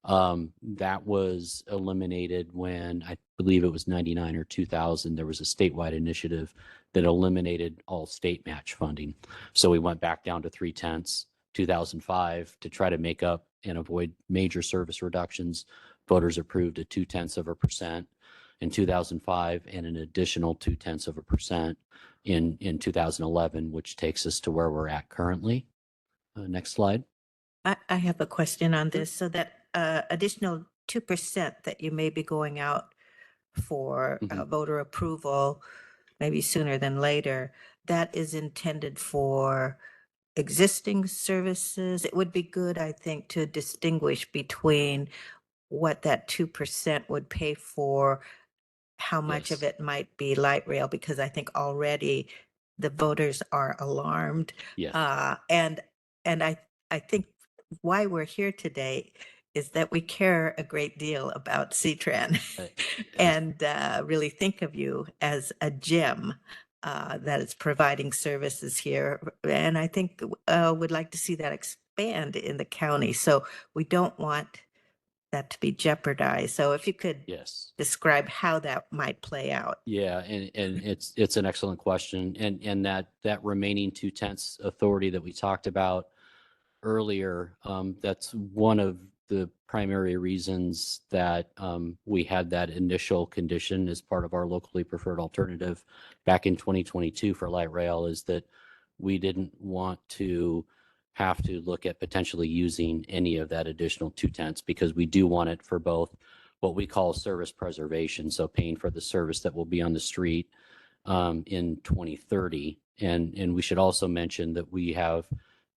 That was eliminated when I believe it was 99 or 2000. There was a statewide initiative that eliminated all state match funding. So we went back down to 0.3, 2005, to try to make up and avoid major service reductions. Voters approved a 0.2% in 2005 and an additional 0.2% in 2011, which takes us to where we're at currently. Next slide. I have a question on this. So that additional 2% that you may be going out for voter approval, maybe sooner than later, that is intended for existing services. It would be good, I think, to distinguish between what that 2% would pay for, how much of Yes. it might be light rail, because I think already the voters are alarmed. Yes. And I think why we're here today is that we care a great deal about C-Tran and really think of you as a gem that is providing services here. And I think would like to see that expand in the county. So we don't want that to be jeopardized. So if you could Yes. describe how that might play out. Yeah, and it's an excellent question. And that remaining 2/10 authority that we talked about earlier, that's one of the primary reasons that we had that initial condition as part of our locally preferred alternative back in 2022 for light rail, is that we didn't want to have to look at potentially using any of that additional 2/10 because we do want it for both what we call service preservation, so paying for the service that will be on the street in 2030. And we should also mention that we have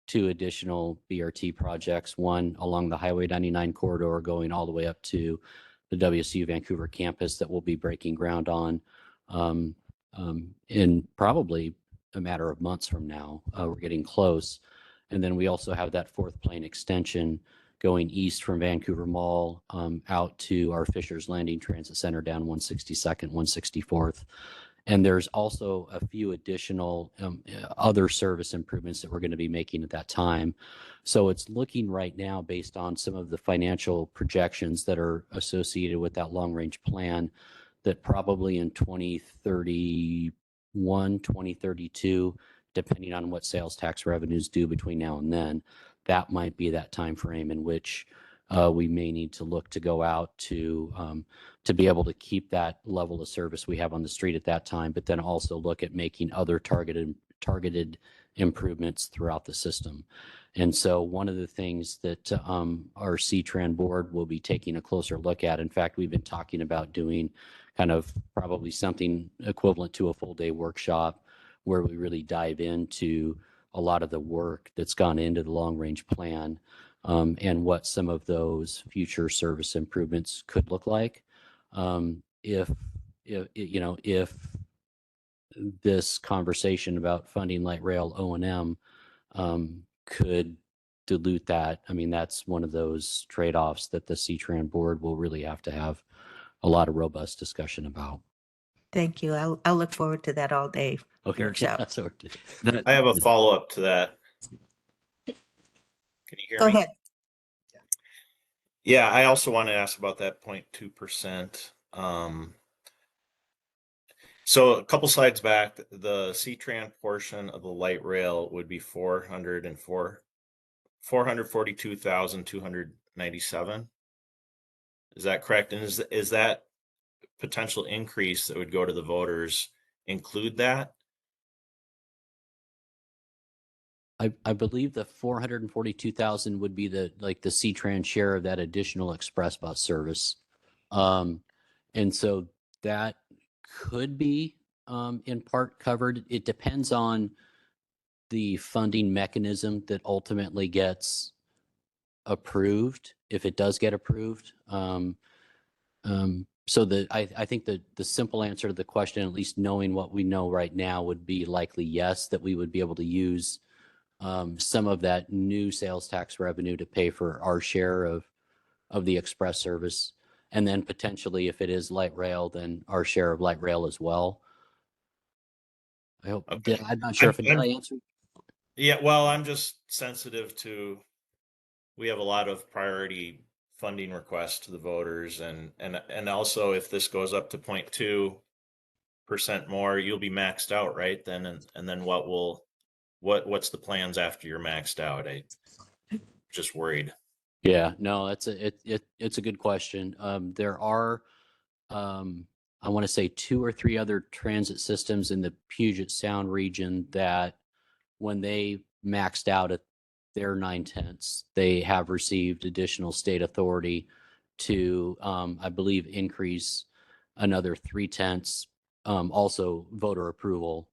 2 additional BRT projects, one along the Highway 99 corridor going all the way up to the WSU Vancouver campus that we'll be breaking ground on in probably a matter of months from now. We're getting close. And then we also have that 4th plane extension going east from Vancouver Mall out to our Fisher's Landing Transit Center down 162nd, 164th. And there's also a few additional other service improvements that we're going to be making at that time. So it's looking right now, based on some of the financial projections that are associated with that long range plan, that probably in 2031, 2032, depending on what sales tax revenues do between now and then, that might be that time frame in which we may need to look to go out to be able to keep that level of service we have on the street at that time, but then also look at making other targeted improvements throughout the system. And so one of the things that our CTRAN board will be taking a closer look at, in fact, we've been talking about doing kind of probably something equivalent to a full day workshop where we really dive into a lot of the work that's gone into the long range plan and what some of those future service improvements could look like. If this conversation about funding light rail O&M could dilute that, I mean, that's one of those trade-offs that the CTRAN board will really have to have a lot of robust discussion about. Thank you. I'll look forward to that all day. Okay, Workshop. that's what I have a follow-up to that. Can you hear Go me? ahead. Yeah, I also want to ask about that 0.2%. So a couple slides back, the CTRAN portion of the light rail would be 442,297. Is that correct? And is that potential increase that would go to the voters include that? I believe the 442,000 would be the CTRAN share of that additional express bus service. And so that could be in part covered. It depends on the funding mechanism that ultimately gets approved, if it does get approved. So I think the simple answer to the question, at least knowing what we know right now, would be likely yes, that we would be able to use some of that new sales tax revenue to pay for our share of the express service. And then potentially, if it is light rail, then our share of light rail as well. I hope. Okay. I'm not sure if I answered. Yeah, well, I'm just sensitive to, we have a lot of priority funding requests to the voters, and also if this goes up to 0.2% more, you'll be maxed out, right? Then and then what's the plans after you're maxed out? I just worried. Yeah, no, it's a good question. There are, I want to say 2 or 3 other transit systems in the Puget Sound region that when they maxed out at their 9/10, they have received additional state authority to, I believe, increase another 3/10, also voter approval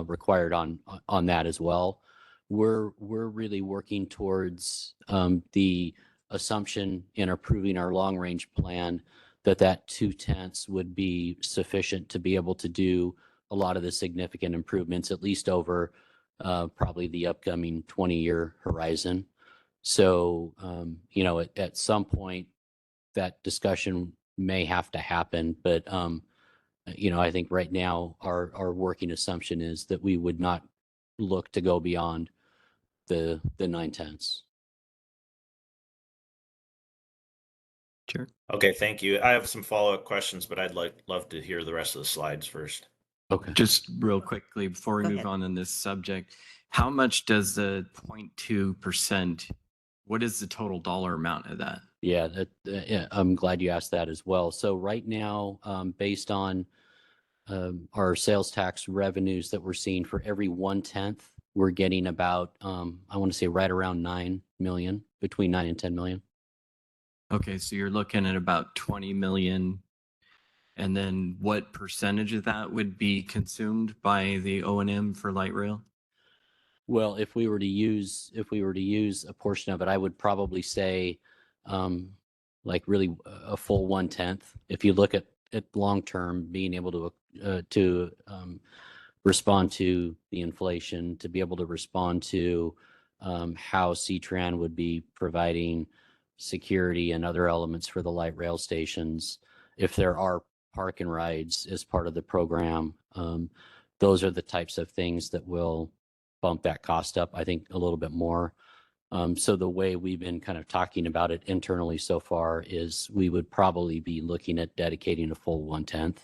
required on that as well. We're really working towards the assumption in approving our long range plan that 2/10 would be sufficient to be able to do a lot of the significant improvements, at least over probably the upcoming 20-year horizon. So, at some point that discussion may have to happen, but I think right now our working assumption is that we would not look to go beyond the 9/10. Sure. Okay, thank you. I have some follow-up questions, but I'd love to hear the rest of the slides first. Okay. Just real quickly before we Go move ahead. on this subject, how much does the 0.2%, what is the total dollar amount of that? Yeah, yeah, I'm glad you asked that as well. So right now, based on our sales tax revenues that we're seeing, for every 1/10, we're getting about, I want to say right around 9 million, between 9 and 10 million. Okay, so you're looking at about 20 million. And then what percentage of that would be consumed by the O&M for light rail? Well, if we were to use a portion of it, I would probably say, like really a full 1/10. If you look at long term, being able to respond to the inflation, to be able to respond to how CTRAN would be providing security and other elements for the light rail stations. If there are park and rides as part of the program, those are the types of things that will bump that cost up, I think, a little bit more. So the way we've been kind of talking about it internally so far is we would probably be looking at dedicating a full 1/10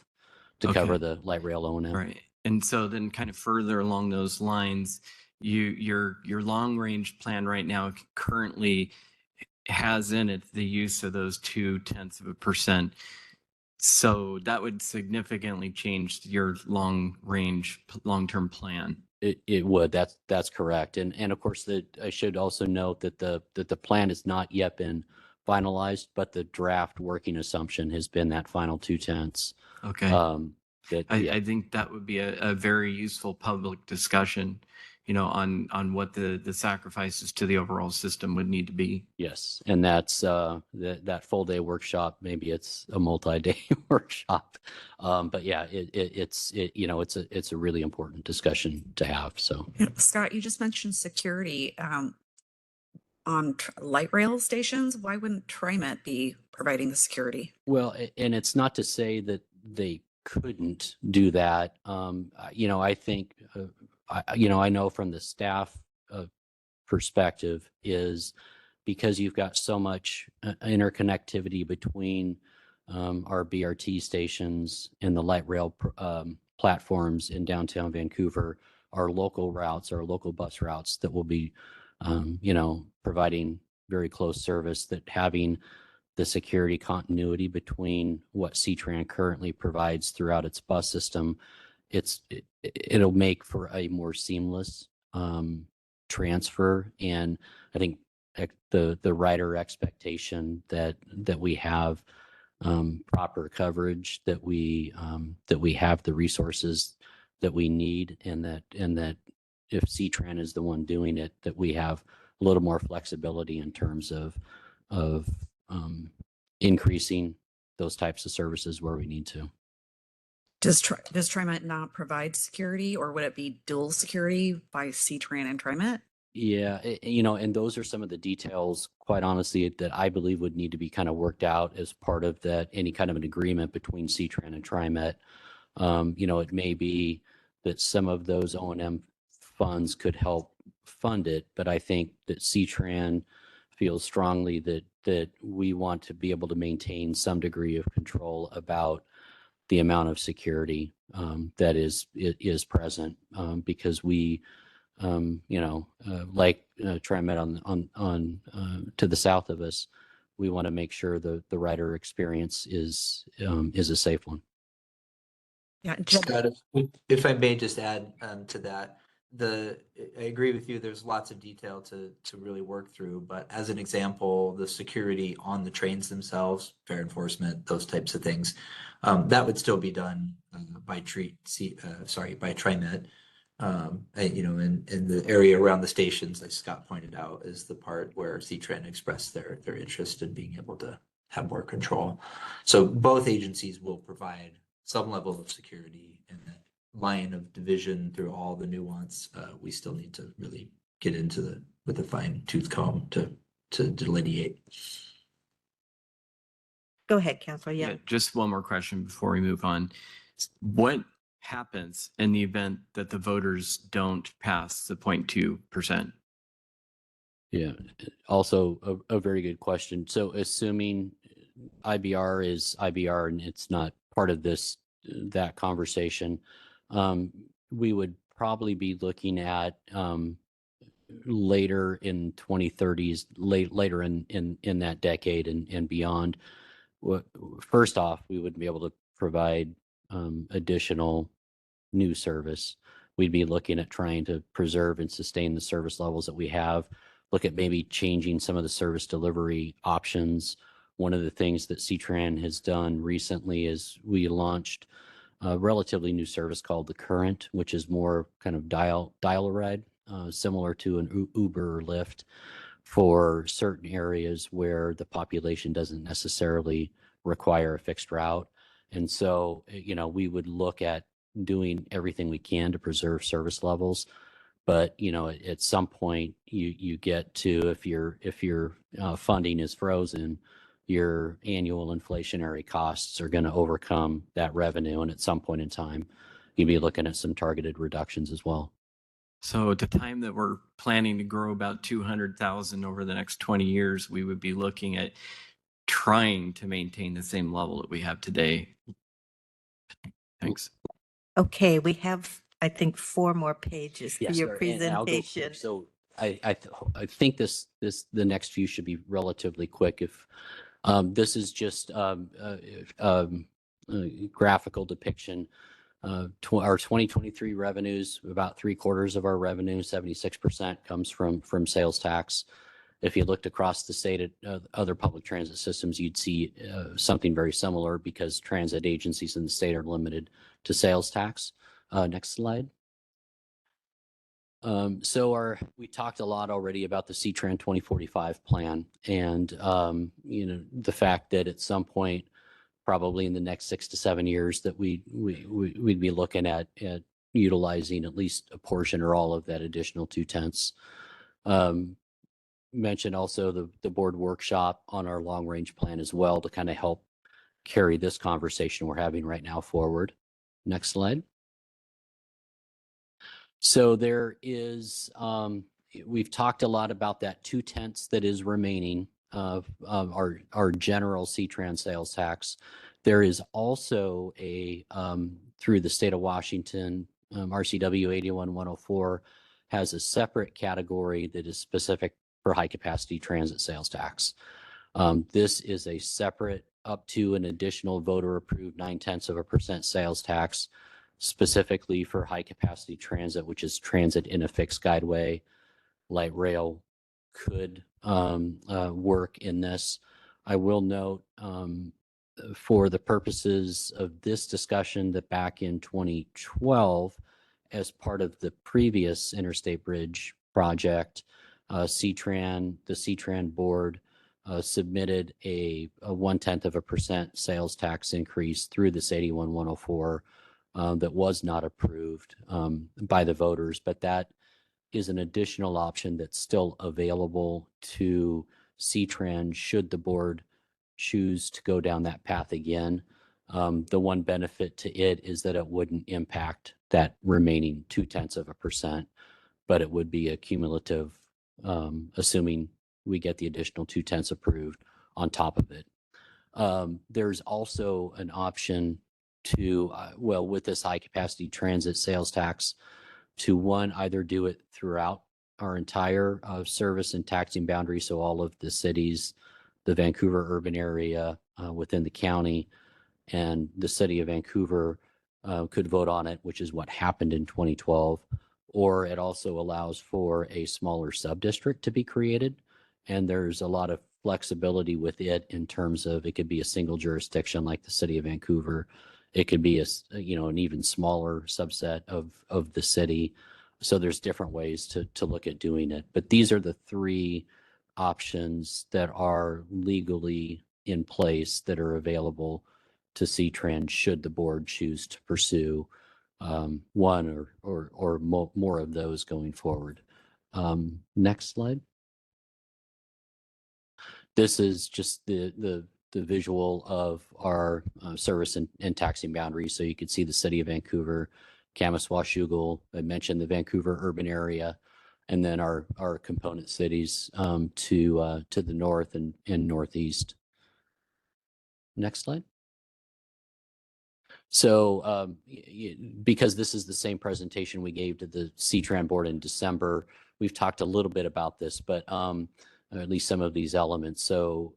to Okay. cover the light rail O&M. Right. And so then kind of further along those lines, your long range plan right now currently has in it the use of those 0.2%. So that would significantly change your long term plan. It would. That's correct. And of course, I should also note that the plan has not yet been finalized, but the draft working assumption has been that final 0.2. Okay. I think that would be a very useful public discussion, on what the sacrifices to the overall system would need to be. Yes, and that's that full day workshop. Maybe it's a multi-day workshop, but yeah, it's a really important discussion to have. So Scott, you just mentioned security on light rail stations. Why wouldn't TriMet be providing the security? well, and it's not to say that they couldn't do that. I think I know from the staff perspective is because you've got so much interconnectivity between our BRT stations and the light rail platforms in downtown Vancouver, our local routes, our local bus routes that will be, providing very close service, that having the security continuity between what CTRAN currently provides throughout its bus system, it'll make for a more seamless transfer. And I think the rider expectation that we have proper coverage, that we have the resources that we need, and that if CTRAN is the one doing it, that we have a little more flexibility in terms of increasing those types of services where we need to. Does TriMet not provide security, or would it be dual security by CTRAN and TriMet? Yeah, and those are some of the details, quite honestly, that I believe would need to be kind of worked out as part of that, any kind of an agreement between CTRAN and TriMet. It may be that some of those O&M funds could help fund it, but I think that CTRAN feels strongly that we want to be able to maintain some degree of control about the amount of security that is present, because we, like TriMet on to the south of us, we want to make sure the rider experience is a safe one. Yeah, Scott, if I may just add to that, I agree with you. There's lots of detail to really work through, but as an example, the security on the trains themselves, fare enforcement, those types of things, that would still be done by TriMet. In the area around the stations, like Scott pointed out, is the part where CTRAN expressed their interest in being able to have more control. So both agencies will provide some level of security, and that line of division through all the nuance, we still need to really get into with a fine tooth comb to delineate. Go ahead, Counselor. Yeah, Yeah. just one more question before we move on. What happens in the event that the voters don't pass the 0.2%? Yeah, also a very good question. So assuming IBR is IBR and it's not part of that conversation. We would probably be looking at later in 2030s, later in that decade and beyond. First off, we would be able to provide additional new service. We'd be looking at trying to preserve and sustain the service levels that we have, look at maybe changing some of the service delivery options. One of the things that C-Tran has done recently is we launched a relatively new service called The Current, which is more kind of dial a ride, similar to an Uber or Lyft for certain areas where the population doesn't necessarily require a fixed route. And so, we would look at doing everything we can to preserve service levels. But, at some point you get to, if your funding is frozen, your annual inflationary costs are going to overcome that revenue. And at some point in time, you'd be looking at some targeted reductions as well. So at the time that we're planning to grow about 200,000 over the next 20 years, we would be looking at trying to maintain the same level that we have today. Thanks. Okay, we have, I think, 4 more pages for your sir, and I'll go quick. presentation. So I think the next few should be relatively quick. If this is just graphical depiction. Our 2023 revenues, about 3/4 of our revenue, 76% comes from sales tax. If you looked across the state at other public transit systems, you'd see something very similar because transit agencies in the state are limited to sales tax. Next slide. So we talked a lot already about the C-Tran 2045 plan and, the fact that at some point, probably in the next 6 to 7 years, that we'd be looking at utilizing at least a portion or all of that additional 2/10. Mentioned also the board workshop on our long range plan as well to kind of help carry this conversation we're having right now forward. Next slide. So there is, we've talked a lot about that 2/10 that is remaining of our general C-Tran sales tax. There is also through the state of Washington, RCW 81104 has a separate category that is specific for high capacity transit sales tax. This is a separate up to an additional voter approved 0.9% sales tax specifically for high capacity transit, which is transit in a fixed guideway. Light rail could work in this. I will note for the purposes of this discussion that back in 2012, as part of the previous interstate bridge project, the C-Tran board submitted a 0.1% sales tax increase through this 81104 that was not approved by the voters, but that is an additional option that's still available to C-Tran should the board choose to go down that path again. The one benefit to it is that it wouldn't impact that remaining 0.2%, but it would be a cumulative, assuming we get the additional 0.2 approved on top of it. There's also an option to, with this high capacity transit sales tax, to either do it throughout our entire service and taxing boundary, so all of the cities, the Vancouver urban area within the county, and the city of Vancouver could vote on it, which is what happened in 2012. Or it also allows for a smaller sub-district to be created, and there's a lot of flexibility with it in terms of it could be a single jurisdiction like the city of Vancouver. It could be an even smaller subset of the city. So there's different ways to look at doing it. But these are the 3 options that are legally in place that are available to C-Tran should the board choose to pursue one or more of those going forward. Next slide. This is just the visual of our service and taxing boundaries. So you can see the city of Vancouver, Camas, Washougal. I mentioned the Vancouver urban area, and then our component cities to the north and northeast. Next slide. So because this is the same presentation we gave to the C-Tran board in December, we've talked a little bit about this, but at least some of these elements. So,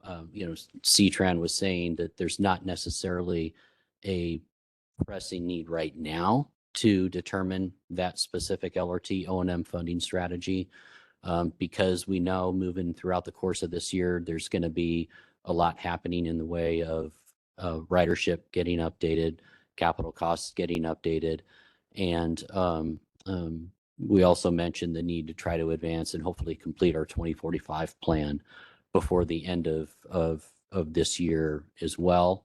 C-Tran was saying that there's not necessarily a pressing need right now to determine that specific LRT O&M funding strategy, because we know moving throughout the course of this year, there's going to be a lot happening in the way of ridership getting updated, capital costs getting updated, and we also mentioned the need to try to advance and hopefully complete our 2045 plan before the end of this year as well.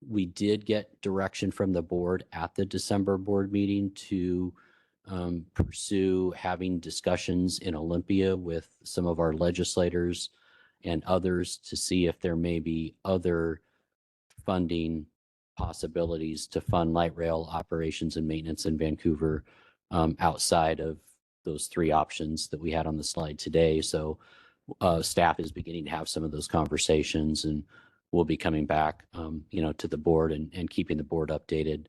We did get direction from the board at the December board meeting to pursue having discussions in Olympia with some of our legislators and others to see if there may be other funding possibilities to fund light rail operations and maintenance in Vancouver outside of those three options that we had on the slide today. So staff is beginning to have some of those conversations, and we'll be coming back, to the board and keeping the board updated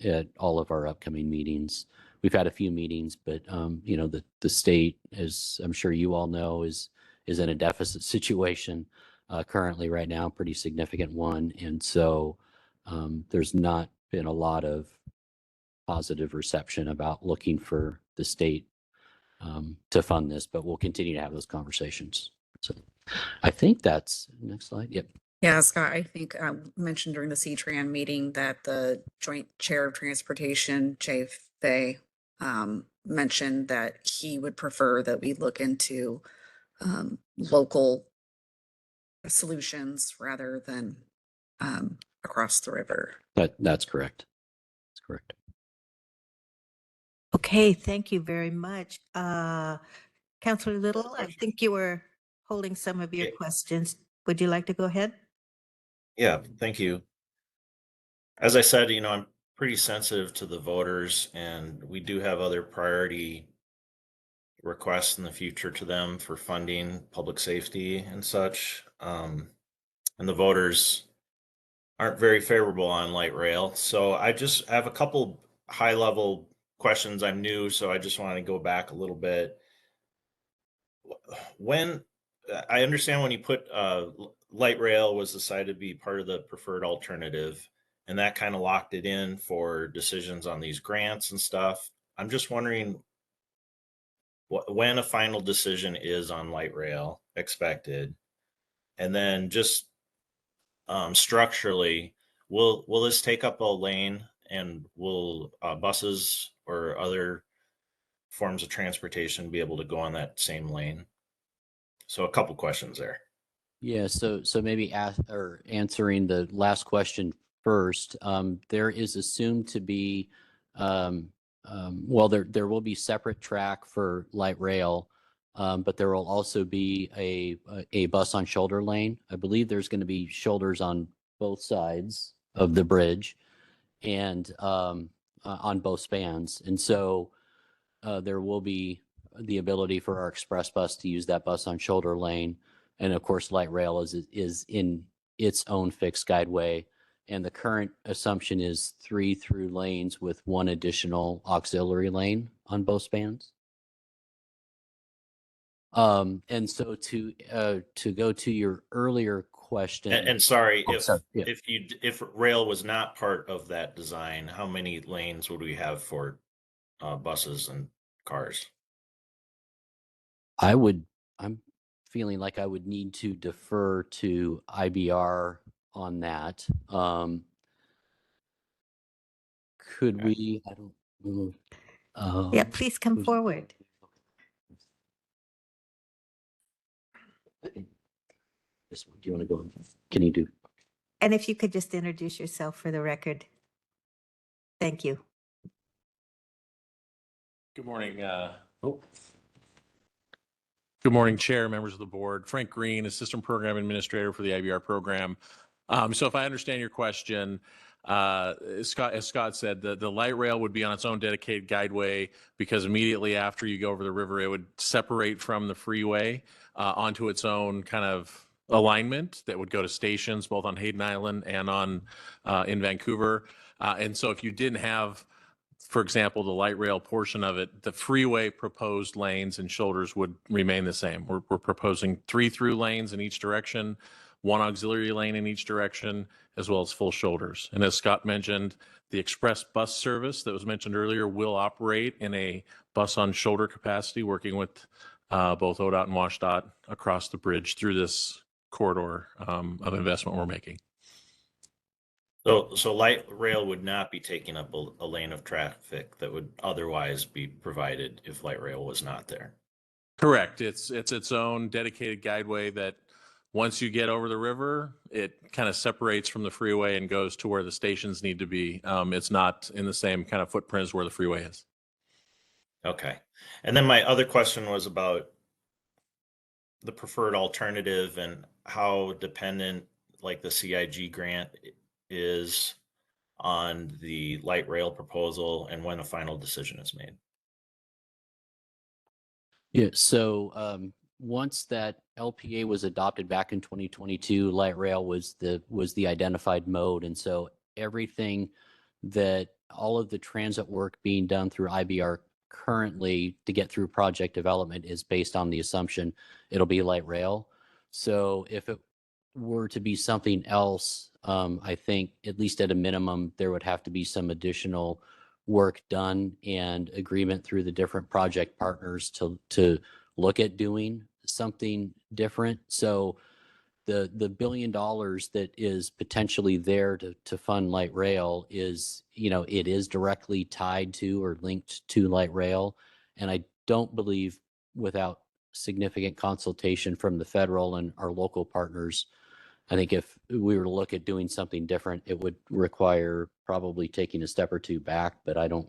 at all of our upcoming meetings. We've had a few meetings, but the state, as I'm sure you all know, is in a deficit situation currently right now, pretty significant one, and so there's not been a lot of positive reception about looking for the state to fund this, but we'll continue to have those conversations. So I think that's next slide. Yep. Yeah, Scott, I think mentioned during the C-Tran meeting that the Joint Chair of Transportation, Jay Fay, mentioned that he would prefer that we look into local solutions rather than across the river. That's correct. That's correct. Okay, thank you very much. Councillor Little, I think you were holding some of your Yeah. questions. Would you like to go ahead? Yeah, thank you. As I said, I'm pretty sensitive to the voters, and we do have other priority requests in the future to them for funding, public safety and such. And the voters aren't very favorable on light rail. So I just have a couple high level questions. I'm new, so I just want to go back a little bit. When I understand when you put light rail was decided to be part of the preferred alternative, and that kind of locked it in for decisions on these grants and stuff. I'm just wondering when a final decision is on light rail expected, and then just structurally, will this take up a lane, and will buses or other forms of transportation be able to go on that same lane? So a couple questions there. Yeah, so maybe answering the last question first. There is assumed to be, there will be separate track for light rail, but there will also be a bus on shoulder lane. I believe there's going to be shoulders on both sides of the bridge and on both spans, and so there will be the ability for our express bus to use that bus on shoulder lane. And of course, light rail is in its own fixed guideway. And the current assumption is 3 through lanes with 1 additional auxiliary lane on both spans. And so to go to your earlier question. And sorry, sorry, yeah. if rail was not part of that design, how many lanes would we have for buses and cars? I'm feeling like I would need to defer to IBR on that. Could we? I don't know. Yeah, please come who's- forward. This one, do you want to go? Can you do? And if you could just introduce yourself for the record. Thank you. Good morning. Good morning, Chair, members of the board. Frank Green, Assistant Program Administrator for the IBR program. So if I understand your question, as Scott said, the light rail would be on its own dedicated guideway because immediately after you go over the river, it would separate from the freeway onto its own kind of alignment that would go to stations both on Hayden Island and on in Vancouver. And so if you didn't have, for example, the light rail portion of it, the freeway proposed lanes and shoulders would remain the same. We're proposing 3 through lanes in each direction, 1 auxiliary lane in each direction, as well as full shoulders. And as Scott mentioned, the express bus service that was mentioned earlier will operate in a bus on shoulder capacity, working with both ODOT and WashDOT across the bridge through this corridor of investment we're making. So light rail would not be taking up a lane of traffic that would otherwise be provided if light rail was not there. Correct. It's its own dedicated guideway that once you get over the river, it kind of separates from the freeway and goes to where the stations need to be. It's not in the same kind of footprint as where the freeway is. Okay. And then my other question was about the preferred alternative and how dependent like the CIG grant is on the light rail proposal and when a final decision is made. Yeah, so once that LPA was adopted back in 2022, light rail was the identified mode. And so everything that all of the transit work being done through IBR currently to get through project development is based on the assumption it'll be light rail. So if it were to be something else, I think at least at a minimum, there would have to be some additional work done and agreement through the different project partners to look at doing something different. So the $1 billion that is potentially there to fund light rail is, it is directly tied to or linked to light rail. And I don't believe without significant consultation from the federal and our local partners, I think if we were to look at doing something different, it would require probably taking a step or two back, but I don't.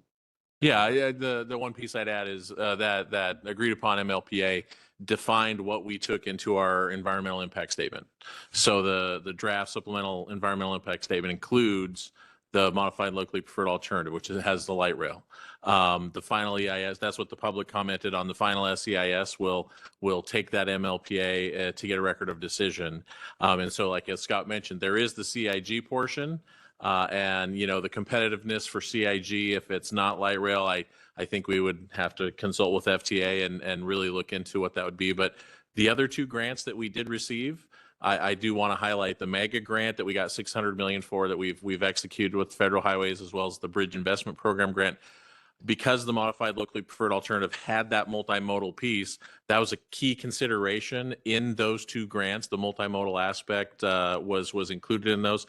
Yeah, the one piece I'd add is that agreed upon MLPA defined what we took into our environmental impact statement. So the draft supplemental environmental impact statement includes the modified locally preferred alternative, which has the light rail. The final EIS, that's what the public commented on. The final SEIS will take that MLPA to get a record of decision. And so, like as Scott mentioned, there is the CIG portion. And the competitiveness for CIG, if it's not light rail, I think we would have to consult with FTA and really look into what that would be. But the other 2 grants that we did receive, I do want to highlight the mega grant that we got $600 million for that we've executed with Federal Highways, as well as the Bridge Investment Program grant. Because the modified locally preferred alternative had that multimodal piece, that was a key consideration in those 2 grants. The multimodal aspect was included in those.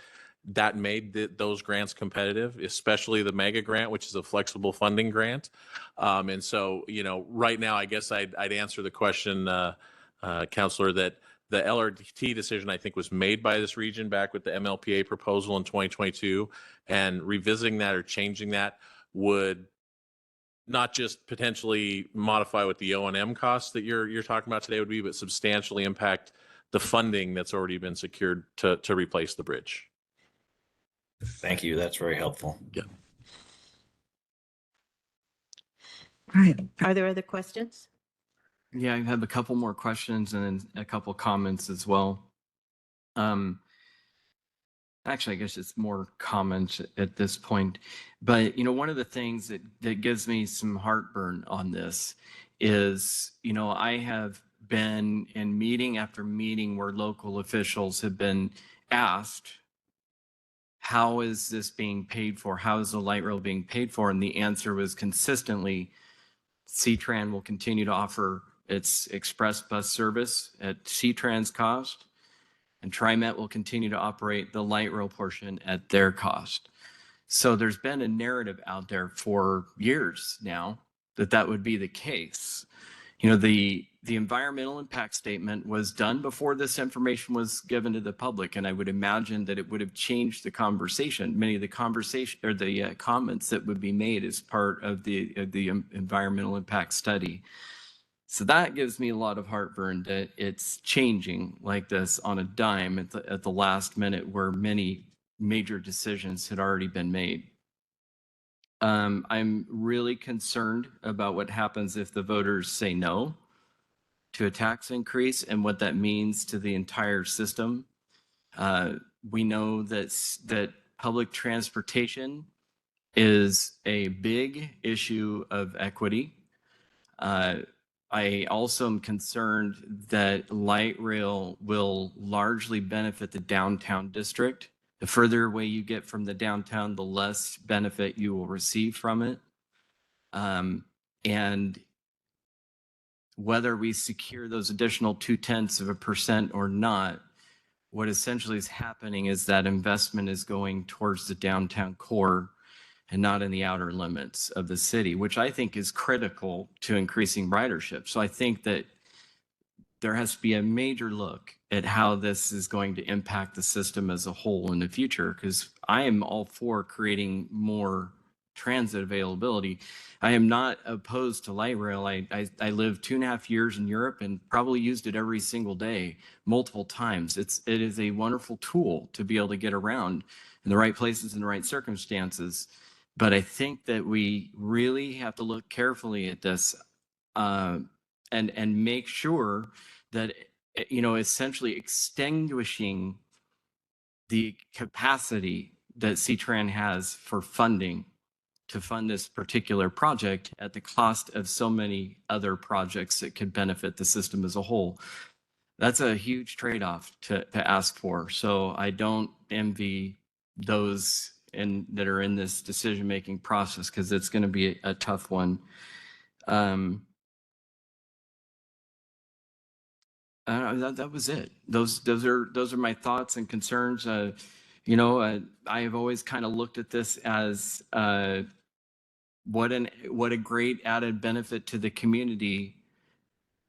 That made those grants competitive, especially the mega grant, which is a flexible funding grant. And so, right now, I guess I'd answer the question, Councilor, that the LRT decision, I think, was made by this region back with the MLPA proposal in 2022. And revisiting that or changing that would not just potentially modify what the O&M costs that you're talking about today would be, but substantially impact the funding that's already been secured to replace the bridge. Thank you. That's very helpful. Yeah. All right. Are there other questions? Yeah, I have a couple more questions and then a couple comments as well. Actually, I guess it's more comments at this point. But, one of the things that gives me some heartburn on this is, I have been in meeting after meeting where local officials have been asked, how is this being paid for? How is the light rail being paid for? And the answer was consistently, CTRAN will continue to offer its express bus service at CTRAN's cost, and TriMet will continue to operate the light rail portion at their cost. So there's been a narrative out there for years now that would be the case. The environmental impact statement was done before this information was given to the public, and I would imagine that it would have changed the conversation. Many of the conversation or the comments that would be made as part of the environmental impact study. So that gives me a lot of heartburn that it's changing like this on a dime at the last minute, where many major decisions had already been made. I'm really concerned about what happens if the voters say no to a tax increase and what that means to the entire system. We know that public transportation is a big issue of equity. I also am concerned that light rail will largely benefit the downtown district. The further away you get from the downtown, the less benefit you will receive from it. And whether we secure those additional 0.2% or not, what essentially is happening is that investment is going towards the downtown core and not in the outer limits of the city, which I think is critical to increasing ridership. So I think that there has to be a major look at how this is going to impact the system as a whole in the future, because I am all for creating more transit availability. I am not opposed to light rail. I lived 2.5 years in Europe and probably used it every single day, multiple times. It is a wonderful tool to be able to get around in the right places in the right circumstances. But I think that we really have to look carefully at this and make sure that, essentially extinguishing the capacity that C-Tran has for funding to fund this particular project at the cost of so many other projects that could benefit the system as a whole. That's a huge trade-off to ask for. So I don't envy those that are in this decision-making process, because it's going to be a tough one. That was it. Those are my thoughts and concerns. I have always kind of looked at this as what a great added benefit to the community,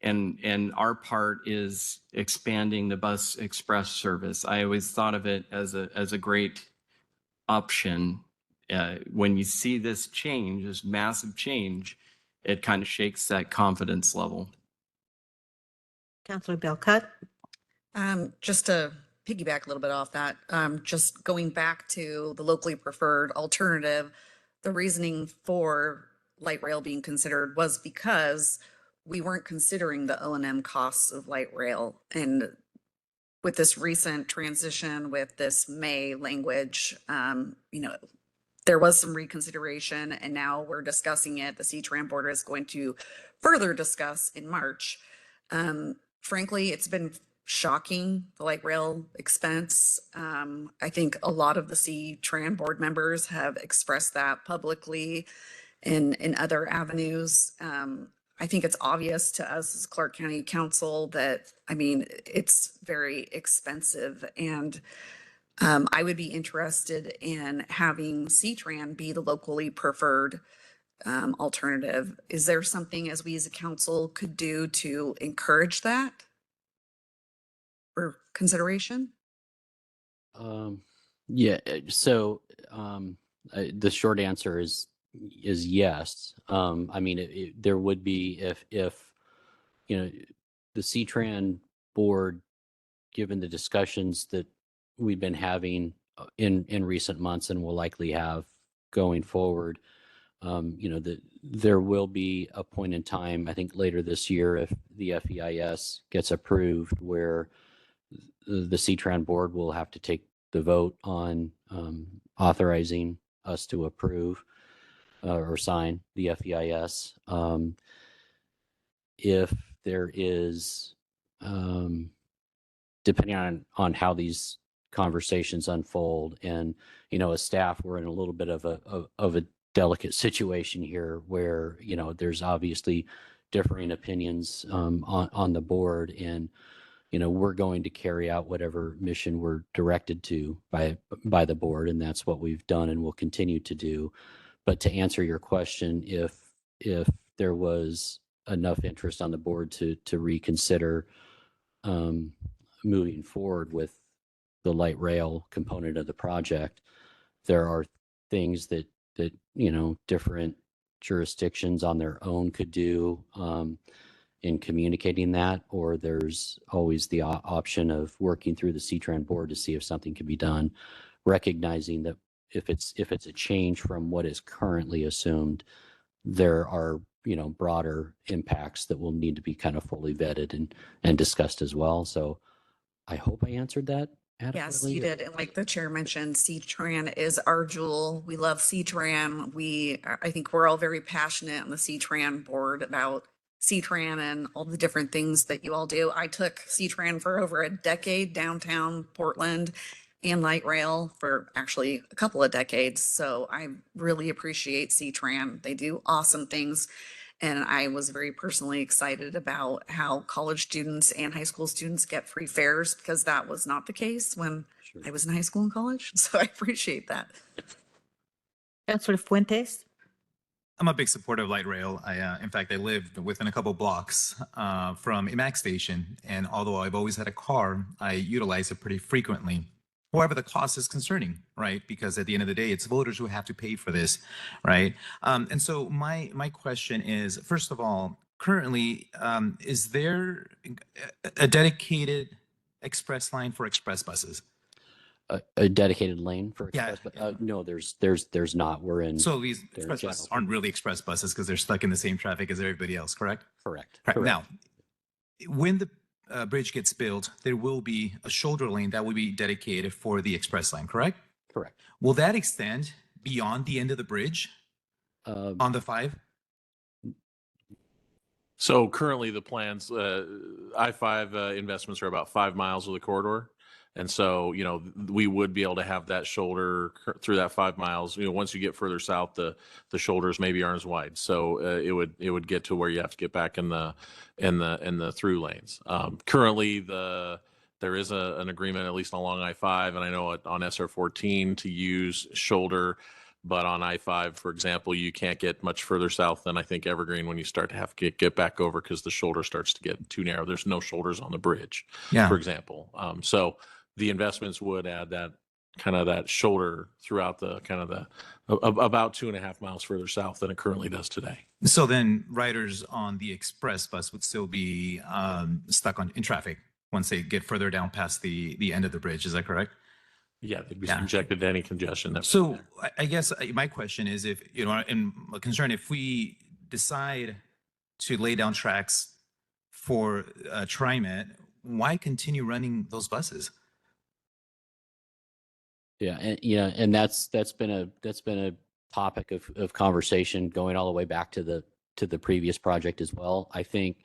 and our part is expanding the bus express service. I always thought of it as a great option. When you see this change, this massive change, it kind of shakes that confidence level. Councilor Belcut? Just to piggyback a little bit off that, just going back to the locally preferred alternative, the reasoning for light rail being considered was because we weren't considering the O&M costs of light rail. And with this recent transition with this May language, there was some reconsideration, and now we're discussing it. The C-Tran board is going to further discuss in March. Frankly, it's been shocking, the light rail expense. I think a lot of the C-Tran board members have expressed that publicly in other avenues. I think it's obvious to us as Clark County Council that, it's very expensive, and I would be interested in having C-Tran be the locally preferred alternative. Is there something as we as a council could do to encourage that for consideration? Yeah. So the short answer is yes. There would be if the C-Tran board, given the discussions that we've been having in recent months and will likely have going forward, there will be a point in time, I think later this year, if the FEIS gets approved, where the C-Tran board will have to take the vote on authorizing us to approve or sign the FEIS. If there is, depending on how these conversations unfold, and as staff, we're in a little bit of a delicate situation here, where there's obviously differing opinions on the board, and we're going to carry out whatever mission we're directed to by the board, and that's what we've done and will continue to do. But to answer your question, if there was enough interest on the board to reconsider moving forward with the light rail component of the project, there are things that different jurisdictions on their own could do in communicating that, or there's always the option of working through the C-Tran board to see if something can be done, recognizing that if it's a change from what is currently assumed, there are broader impacts that will need to be kind of fully vetted and discussed as well. So I hope I answered that Yes, adequately. you did. And like the chair mentioned, C-Tran is our jewel. We love C-Tran. I think we're all very passionate on the C-Tran board about C-Tran and all the different things that you all do. I took C-Tran for over a decade downtown Portland and light rail for actually a couple of decades. So I really appreciate C-Tran. They do awesome things. And I was very personally excited about how college students and high school students get free fares because that was not the case when Sure. I was in high school and college. So I appreciate that. Councillor Fuentes? I'm a big supporter of light rail. In fact, I lived within a couple blocks from a MAX station, and although I've always had a car, I utilize it pretty frequently. However, the cost is concerning, right? Because at the end of the day, it's voters who have to pay for this, right? And so my question is, first of all, currently, is there a dedicated express line for express buses? A dedicated lane for Yeah. express, but no, there's not. We're in. So these They're express buses general. aren't really express buses because they're stuck in the same traffic as everybody else, correct? Correct. Right. Correct. Now, when the bridge gets built, there will be a shoulder lane that will be dedicated for the express line, correct? Correct. Will that extend beyond the end of the bridge on the 5? So currently the plans, I-5 investments are about 5 miles of the corridor. And so, we would be able to have that shoulder through that 5 miles. Once you get further south, the shoulders maybe aren't as wide. So it would get to where you have to get back in the through lanes. Currently, there is an agreement, at least along I-5, and I know on SR-14 to use shoulder. But on I-5, for example, you can't get much further south than I think Evergreen when you start to have to get back over because the shoulder starts to get too narrow. There's no shoulders on the bridge, Yeah. for example. So the investments would add that kind of that shoulder throughout the kind of about 2.5 miles further south than it currently does today. So then riders on the express bus would still be stuck in traffic once they get further down past the end of the bridge. Is that correct? Yeah, they'd be Yeah. subjected to any congestion. So I guess my question is if, and my concern, if we decide to lay down tracks for TriMet, why continue running those buses? Yeah, and that's been a topic of conversation going all the way back to the previous project as well. I think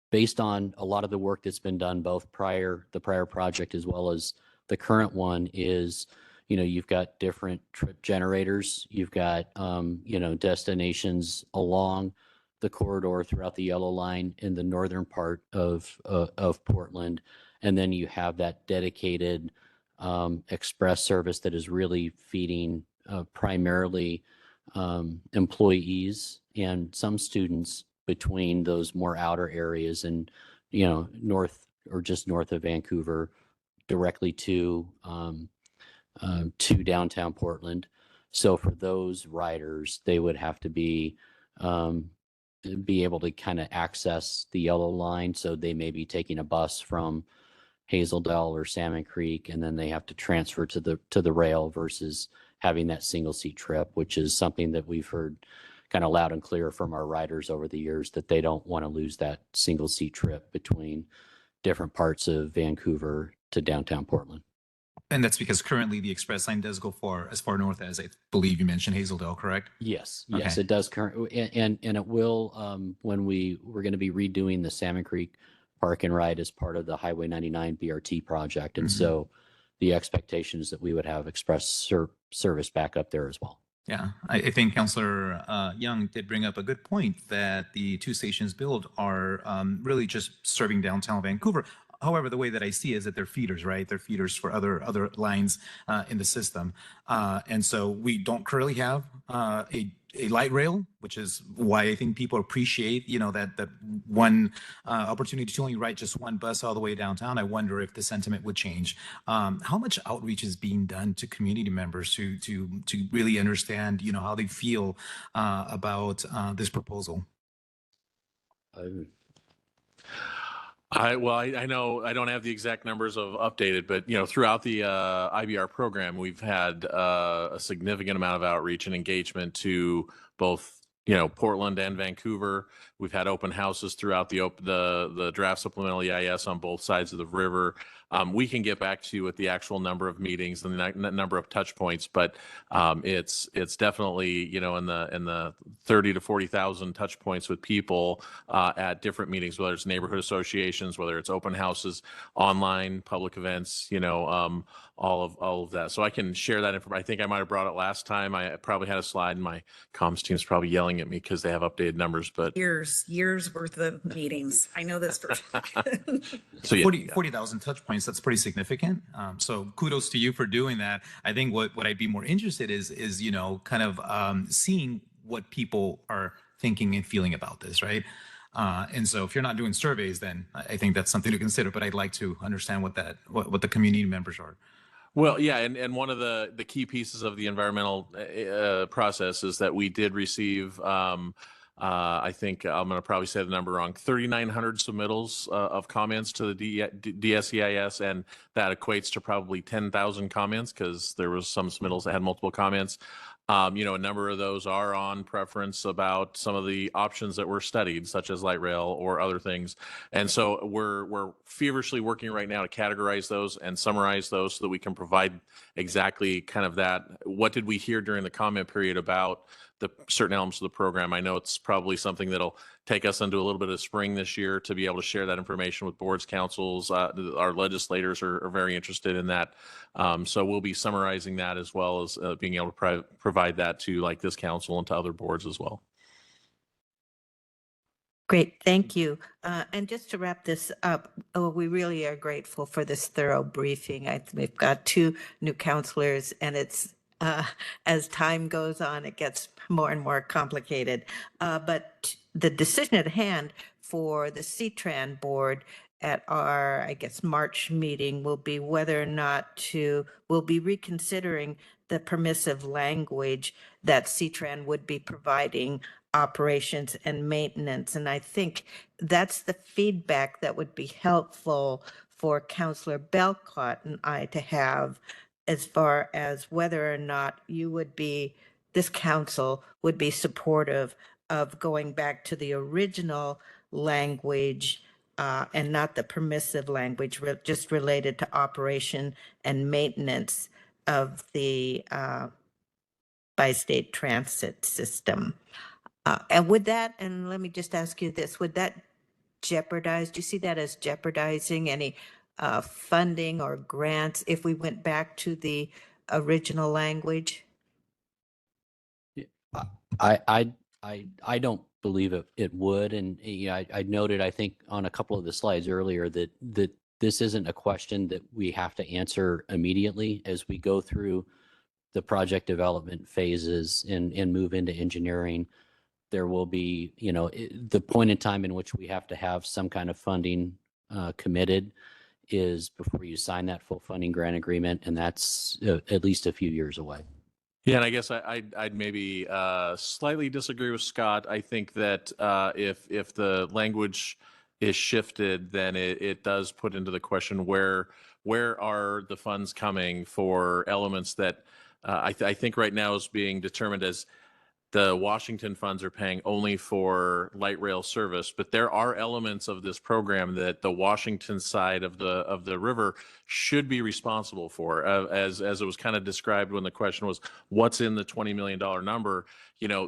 based on a lot of the work that's been done, both the prior project as well as the current one, is you've got different trip generators, you've got destinations along the corridor throughout the yellow line in the northern part of Portland, and then you have that dedicated express service that is really feeding primarily employees and some students between those more outer areas and north or just north of Vancouver directly to downtown Portland. So for those riders, they would have to be able to kind of access the yellow line. So they may be taking a bus from Hazeldale or Salmon Creek, and then they have to transfer to the rail versus having that single seat trip, which is something that we've heard kind of loud and clear from our riders over the years, that they don't want to lose that single seat trip between different parts of Vancouver to downtown Portland. And that's because currently the express line does go as far north as I believe you mentioned Hazeldale, correct? Yes, Okay. yes, it does and it will when we're going to be redoing the Salmon Creek Park and Ride as part of the Highway 99 BRT project. And so the expectation is that we would have express service back up there as well. Yeah, I think Councillor Young did bring up a good point that the 2 stations built are really just serving downtown Vancouver. However, the way that I see it is that they're feeders, right? They're feeders for other lines in the system. And so we don't currently have a light rail, which is why I think people appreciate, that one opportunity to only ride just one bus all the way downtown. I wonder if the sentiment would change. How much outreach is being done to community members to really understand, how they feel about this proposal? I know I don't have the exact numbers of updated, but throughout the IBR program, we've had a significant amount of outreach and engagement to both Portland and Vancouver. We've had open houses throughout the draft supplemental EIS on both sides of the river. We can get back to you with the actual number of meetings and the number of touch points, but it's definitely in the 30 to 40,000 touch points with people at different meetings, whether it's neighborhood associations, whether it's open houses, online public events, all of that. So I can share that information. I think I might have brought it last time. I probably had a slide, and my comms team's probably yelling at me because they have updated numbers. But Years worth of meetings. I know this for so yeah, 40,000 touch points, that's pretty significant. So kudos to you for doing that. I think what I'd be more interested is kind of seeing what people are thinking and feeling about this, right? And so if you're not doing surveys, then I think that's something to consider, but I'd like to understand what the community members are. Well, yeah, and one of the key pieces of the environmental process is that we did receive, I think I'm going to probably say the number wrong, 3,900 submittals of comments to the DSEIS, and that equates to probably 10,000 comments because there was some submittals that had multiple comments. A number of those are on preference about some of the options that were studied, such as light rail or other things. And so we're feverishly working right now to categorize those and summarize those so that we can provide exactly kind of that. What did we hear during the comment period about the certain elements of the program? I know it's probably something that'll take us into a little bit of spring this year to be able to share that information with boards, councils. Our legislators are very interested in that. So we'll be summarizing that as well as being able to provide that to like this council and to other boards as well. Great, thank you. And just to wrap this up, we really are grateful for this thorough briefing. We've got 2 new counselors, and it's as time goes on, it gets more and more complicated. But the decision at hand for the CTRAN board at our, I guess, March meeting will be whether or not we'll be reconsidering the permissive language that CTRAN would be providing operations and maintenance. And I think that's the feedback that would be helpful for Councillor Belcott and I to have, as far as whether or not this council would be supportive of going back to the original language and not the permissive language, just related to operation and maintenance of the bi-state transit system. And would that, and let me just ask you this, would that jeopardize, do you see that as jeopardizing any funding or grants if we went back to the original language? I don't believe it would. And I noted, I think on a couple of the slides earlier that this isn't a question that we have to answer immediately as we go through the project development phases and move into engineering. There will be, the point in time in which we have to have some kind of funding committed is before you sign that full funding grant agreement, and that's at least a few years away. Yeah, and I guess I'd maybe slightly disagree with Scott. I think that if the language is shifted, then it does put into the question where are the funds coming for elements that I think right now is being determined as the Washington funds are paying only for light rail service, but there are elements of this program that the Washington side of the river should be responsible for, as it was kind of described when the question was, what's in the $20 million number?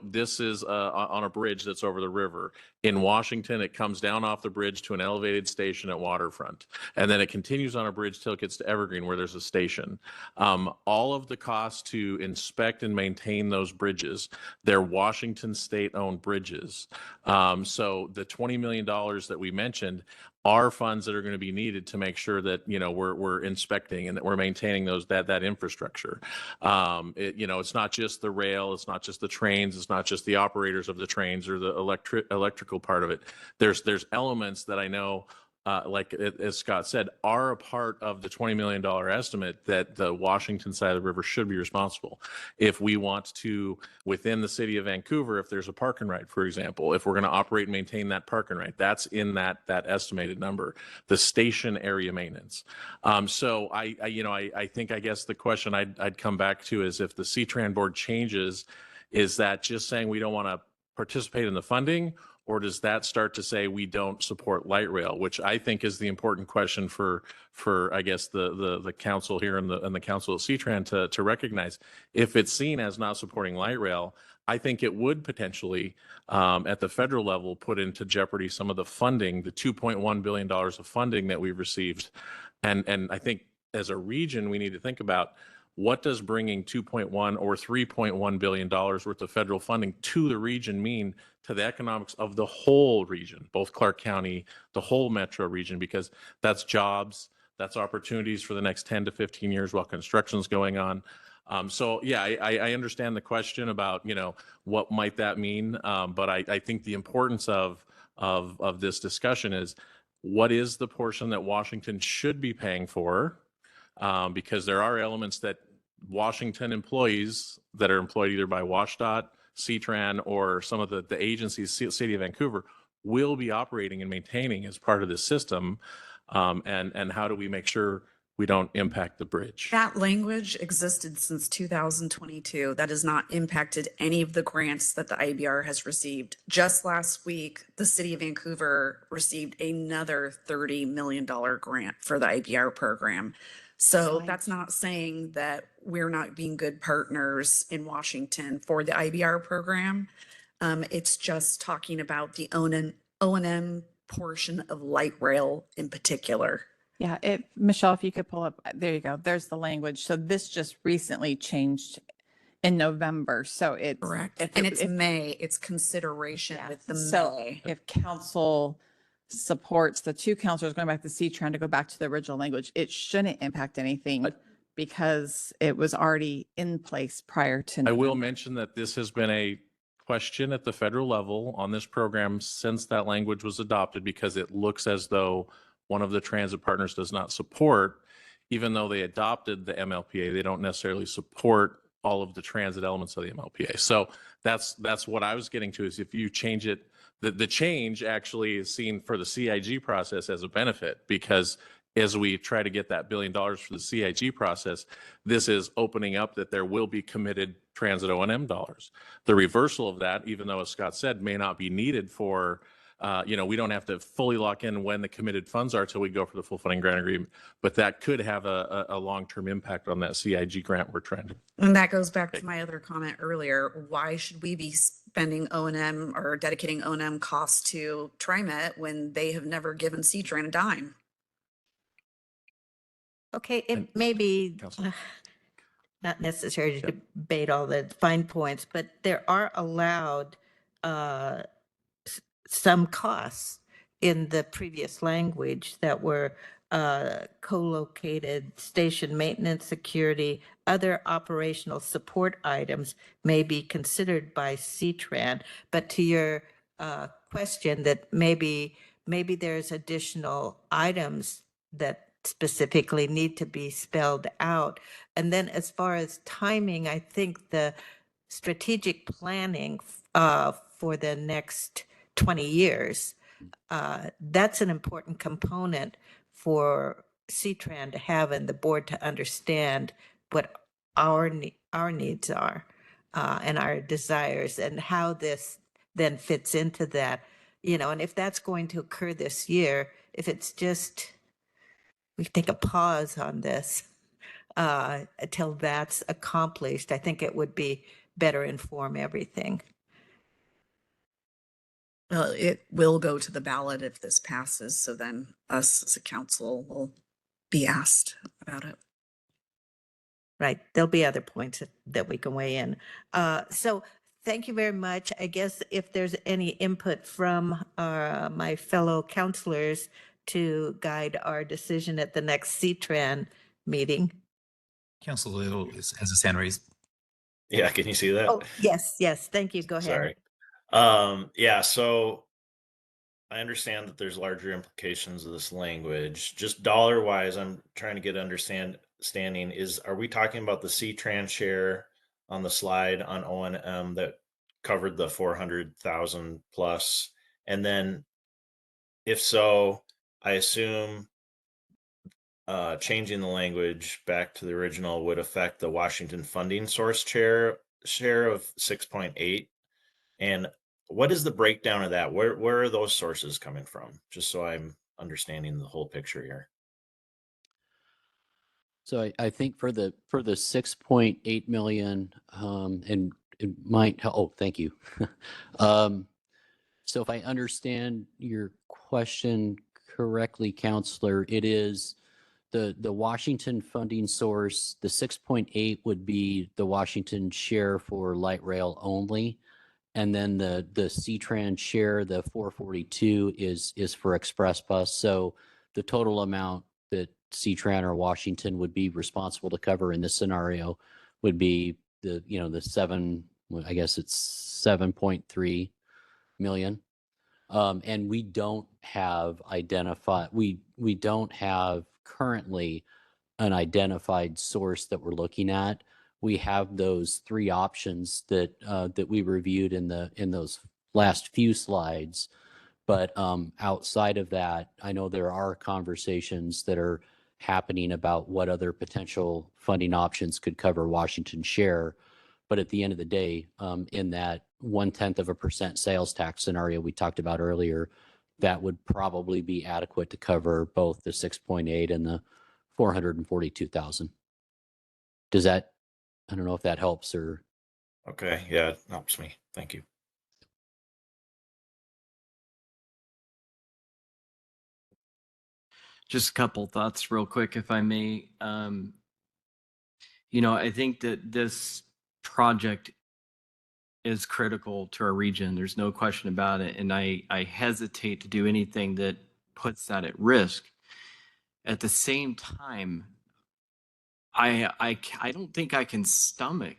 This is on a bridge that's over the river. In Washington, it comes down off the bridge to an elevated station at Waterfront, and then it continues on a bridge till it gets to Evergreen, where there's a station. All of the costs to inspect and maintain those bridges, they're Washington state-owned bridges. So the $20 million that we mentioned are funds that are going to be needed to make sure that we're inspecting and that we're maintaining that infrastructure. It's not just the rail, it's not just the trains, it's not just the operators of the trains or the electrical part of it. There's elements that I know, like as Scott said, are a part of the $20 million estimate that the Washington side of the river should be responsible. If we want to, within the city of Vancouver, if there's a park and ride, for example, if we're going to operate and maintain that park and ride, that's in that estimated number, the station area maintenance. So I think, I guess the question I'd come back to is, if the CTRAN board changes, is that just saying we don't want to participate in the funding? Or does that start to say we don't support light rail, which I think is the important question for I guess the council here and the council of CTRAN to recognize. If it's seen as not supporting light rail, I think it would potentially at the federal level put into jeopardy some of the funding, the $2.1 billion of funding that we've received. And I think as a region, we need to think about what does bringing 2.1 or $3.1 billion worth of federal funding to the region mean to the economics of the whole region, both Clark County, the whole metro region, because that's jobs, that's opportunities for the next 10 to 15 years while construction's going on. So yeah, I understand the question about, what might that mean? But I think the importance of this discussion is what is the portion that Washington should be paying for? Because there are elements that Washington employees that are employed either by WashDOT, CTRAN, or some of the agencies, City of Vancouver, will be operating and maintaining as part of this system. And how do we make sure we don't impact the bridge? That language existed since 2022. That has not impacted any of the grants that the IBR has received. Just last week, the City of Vancouver received another $30 million grant for the IBR program. So that's not saying that we're not being good partners in Washington for the IBR program. It's just talking about the O&M portion of light rail in particular. Yeah, Michelle, if you could pull up, there you go. There's the language. So this just recently changed in November. So it's Correct. if And it- it's if- May, it's consideration yeah. with the So May. if council supports the two councilors going back to C trying to go back to the original language, it shouldn't impact anything because it was already in place prior to. I will November. mention that this has been a question at the federal level on this program since that language was adopted, because it looks as though one of the transit partners does not support, even though they adopted the MLPA, they don't necessarily support all of the transit elements of the MLPA. So that's what I was getting to, is if you change it, the change actually is seen for the CIG process as a benefit, because as we try to get that $1 billion for the CIG process, this is opening up that there will be committed transit O&M dollars. The reversal of that, even though, as Scott said, may not be needed for, we don't have to fully lock in when the committed funds are till we go for the full funding grant agreement, but that could have a long-term impact on that CIG grant we're trying to. And that goes back to my other comment earlier. Why should we be spending O&M or dedicating O&M costs to TriMet when they have never given CTRAN a dime? Okay, it may be Councilor. not necessary to debate all the fine points, but there are allowed some costs in the previous language that were co-located station maintenance, security, other operational support items may be considered by CTRAN. But to your question that maybe there's additional items that specifically need to be spelled out. And then as far as timing, I think the strategic planning for the next 20 years, that's an important component for CTRAN to have and the board to understand what our needs are and our desires and how this then fits into that, and if that's going to occur this year, if it's just, we take a pause on this until that's accomplished, I think it would be better inform everything. Well, it will go to the ballot if this passes. So then us as a council will be asked about it. Right. There'll be other points that we can weigh in. So thank you very much. I guess if there's any input from my fellow counselors to guide our decision at the next CTRAN meeting. Council Little has his hand raised. Yeah, can you see that? Oh, yes. Thank you. Go ahead. Sorry. Yeah, so I understand that there's larger implications of this language. Just dollar wise, I'm trying to get understanding is, are we talking about the CTRAN share on the slide on O&M that covered the 400,000 plus? And then if so, I assume changing the language back to the original would affect the Washington funding source share of 6.8. And what is the breakdown of that? Where are those sources coming from? Just so I'm understanding the whole picture here. So I think for the 6.8 million, and it might, oh, thank you. So if I understand your question correctly, Counselor, it is the Washington funding source, the 6.8 would be the Washington share for light rail only. And then the C-Trans share, the 442 is for Express Bus. So the total amount that C-Tran or Washington would be responsible to cover in this scenario would be the seven, well, I guess it's 7.3 million. And we don't have we don't have currently an identified source that we're looking at. We have those three options that that we reviewed in those last few slides. But outside of that, I know there are conversations that are happening about what other potential funding options could cover Washington share. But at the end of the day, in that 0.1% sales tax scenario we talked about earlier, that would probably be adequate to cover both the 6.8 and the 442,000. Does that, I don't know if that helps or. Okay, yeah, it helps me. Thank you. Just a couple thoughts real quick, if I may. I think that this project is critical to our region. There's no question about it. And I hesitate to do anything that puts that at risk. At the same time, I don't think I can stomach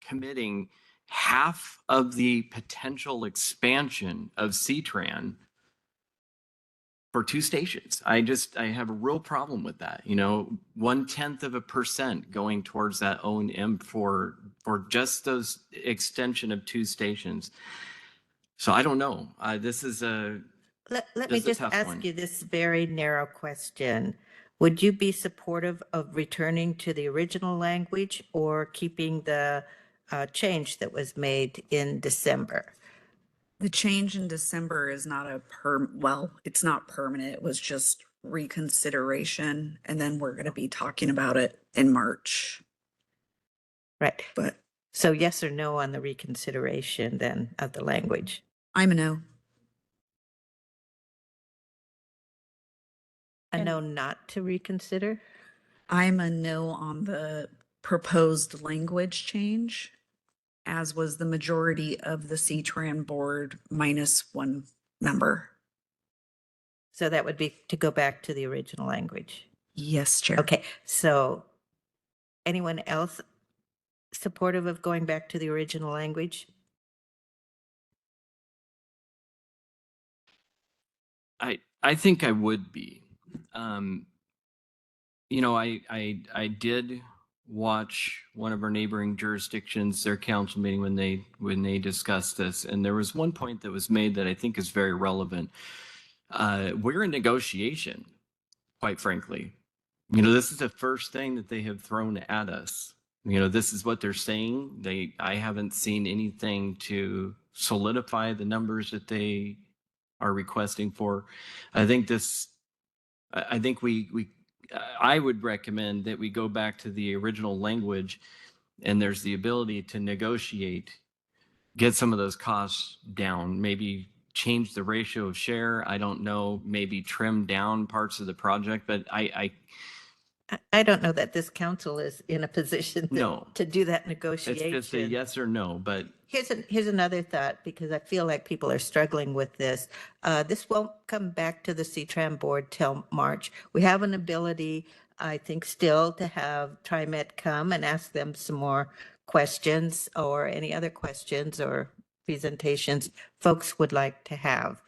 committing half of the potential expansion of C-Tran for 2 stations. I have a real problem with that. 0.1% going towards that O&M for just those extension of 2 stations. So I don't know. This is a Let me this is a just tough ask one. you this very narrow question. Would you be supportive of returning to the original language or keeping the change that was made in December? The change in December is not it's not permanent. It was just reconsideration. And then we're going to be talking about it in March. Right. But So yes or no on the reconsideration then of the language? I'm a no. A no not to reconsider? I'm a no on the proposed language change, as was the majority of the C-Tran board minus 1 member. So that would be to go back to the original language. Yes, Chair. Okay, so anyone else supportive of going back to the original language? I think I would be. I did watch one of our neighboring jurisdictions, their council meeting when they discussed this, and there was one point that was made that I think is very relevant. We're in negotiation, quite frankly. This is the first thing that they have thrown at us. This is what they're saying. I haven't seen anything to solidify the numbers that they are requesting for. I think I would recommend that we go back to the original language, and there's the ability to negotiate, get some of those costs down, maybe change the ratio of share. I don't know, maybe trim down parts of the project, but I don't know that this council is in a position No. to do that it's negotiation. just a yes or no, but Here's another thought, because I feel like people are struggling with this. This won't come back to the C-Tran board till March. We have an ability, I think, still to have TriMet come and ask them some more questions or any other questions or presentations folks would like to have.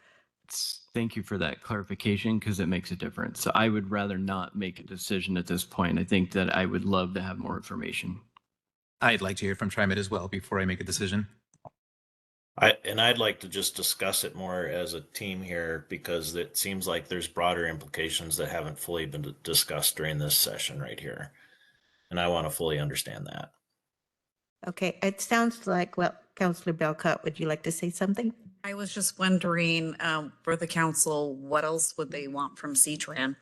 thank you for that clarification because it makes a difference. So I would rather not make a decision at this point. I think that I would love to have more information. I'd like to hear from TriMet as well before I make a decision. I'd like to just discuss it more as a team here because it seems like there's broader implications that haven't fully been discussed during this session right here. And I want to fully understand that. Okay, it sounds like, well, Counselor Belcott, would you like to say something? I was just wondering, for the council, what else would they want from C-Tran?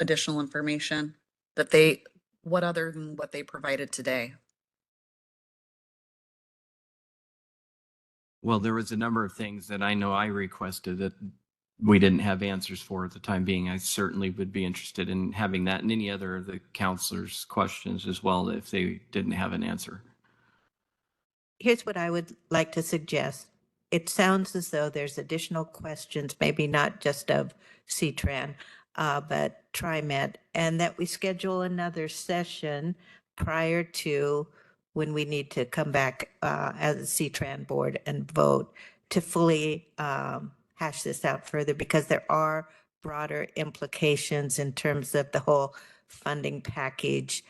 Additional information that what other than what they provided today? Well, there was a number of things that I know I requested that we didn't have answers for at the time being. I certainly would be interested in having that and any other of the counselors' questions as well if they didn't have an answer. Here's what I would like to suggest. It sounds as though there's additional questions, maybe not just of C-Tran, but TriMet, and that we schedule another session prior to when we need to come back as a C-Tran board and vote to fully hash this out further, because there are broader implications in terms of the whole funding package.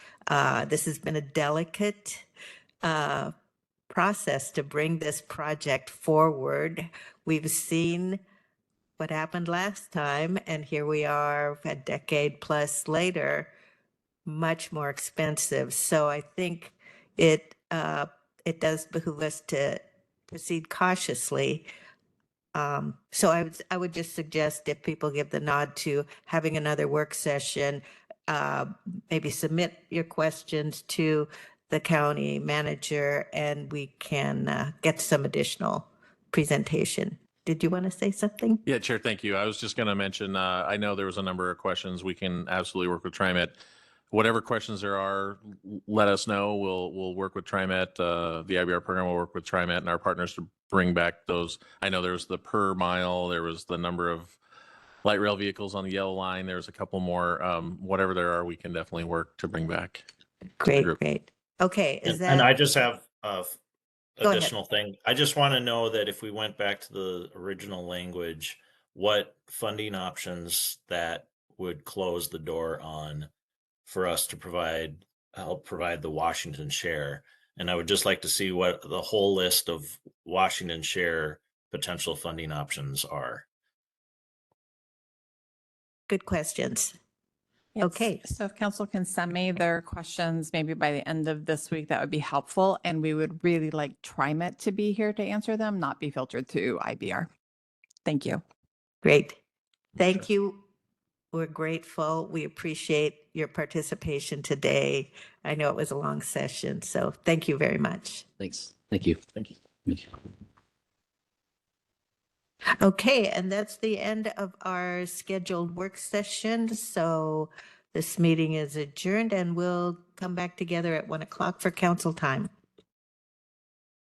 This has been a delicate process to bring this project forward. We've seen what happened last time, and here we are a decade plus later, much more expensive. So I think it does behoove us to proceed cautiously. So I would just suggest if people give the nod to having another work session, maybe submit your questions to the county manager, and we can get some additional presentation. Did you want to say something? Yeah, Chair, thank you. I was just going to mention, I know there was a number of questions. We can absolutely work with TriMet. Whatever questions there are, let us know. We'll work with TriMet. The IBR program will work with TriMet and our partners to bring back those. I know there was the per mile, there was the number of light rail vehicles on the yellow line. There's a couple more. Whatever there are, we can definitely work to bring back. Great, Group. great. Okay, is And I that, just have ahead. additional thing. I just want to know that if we went back to the original language, what funding options that would close the door on for us to help provide the Washington share. And I would just like to see what the whole list of Washington share potential funding options are. Good questions. Yes. Okay. So if council can send me their questions, maybe by the end of this week, that would be helpful. And we would really like TriMet to be here to answer them, not be filtered to IBR. Thank you. Great. Thank you. We're grateful. We appreciate your participation today. I know it was a long session, so thank you very much. Thanks. Thank you. Thank you. Thank you. Okay, and that's the end of our scheduled work session. So this meeting is adjourned, and we'll come back together at 1 o'clock for council time.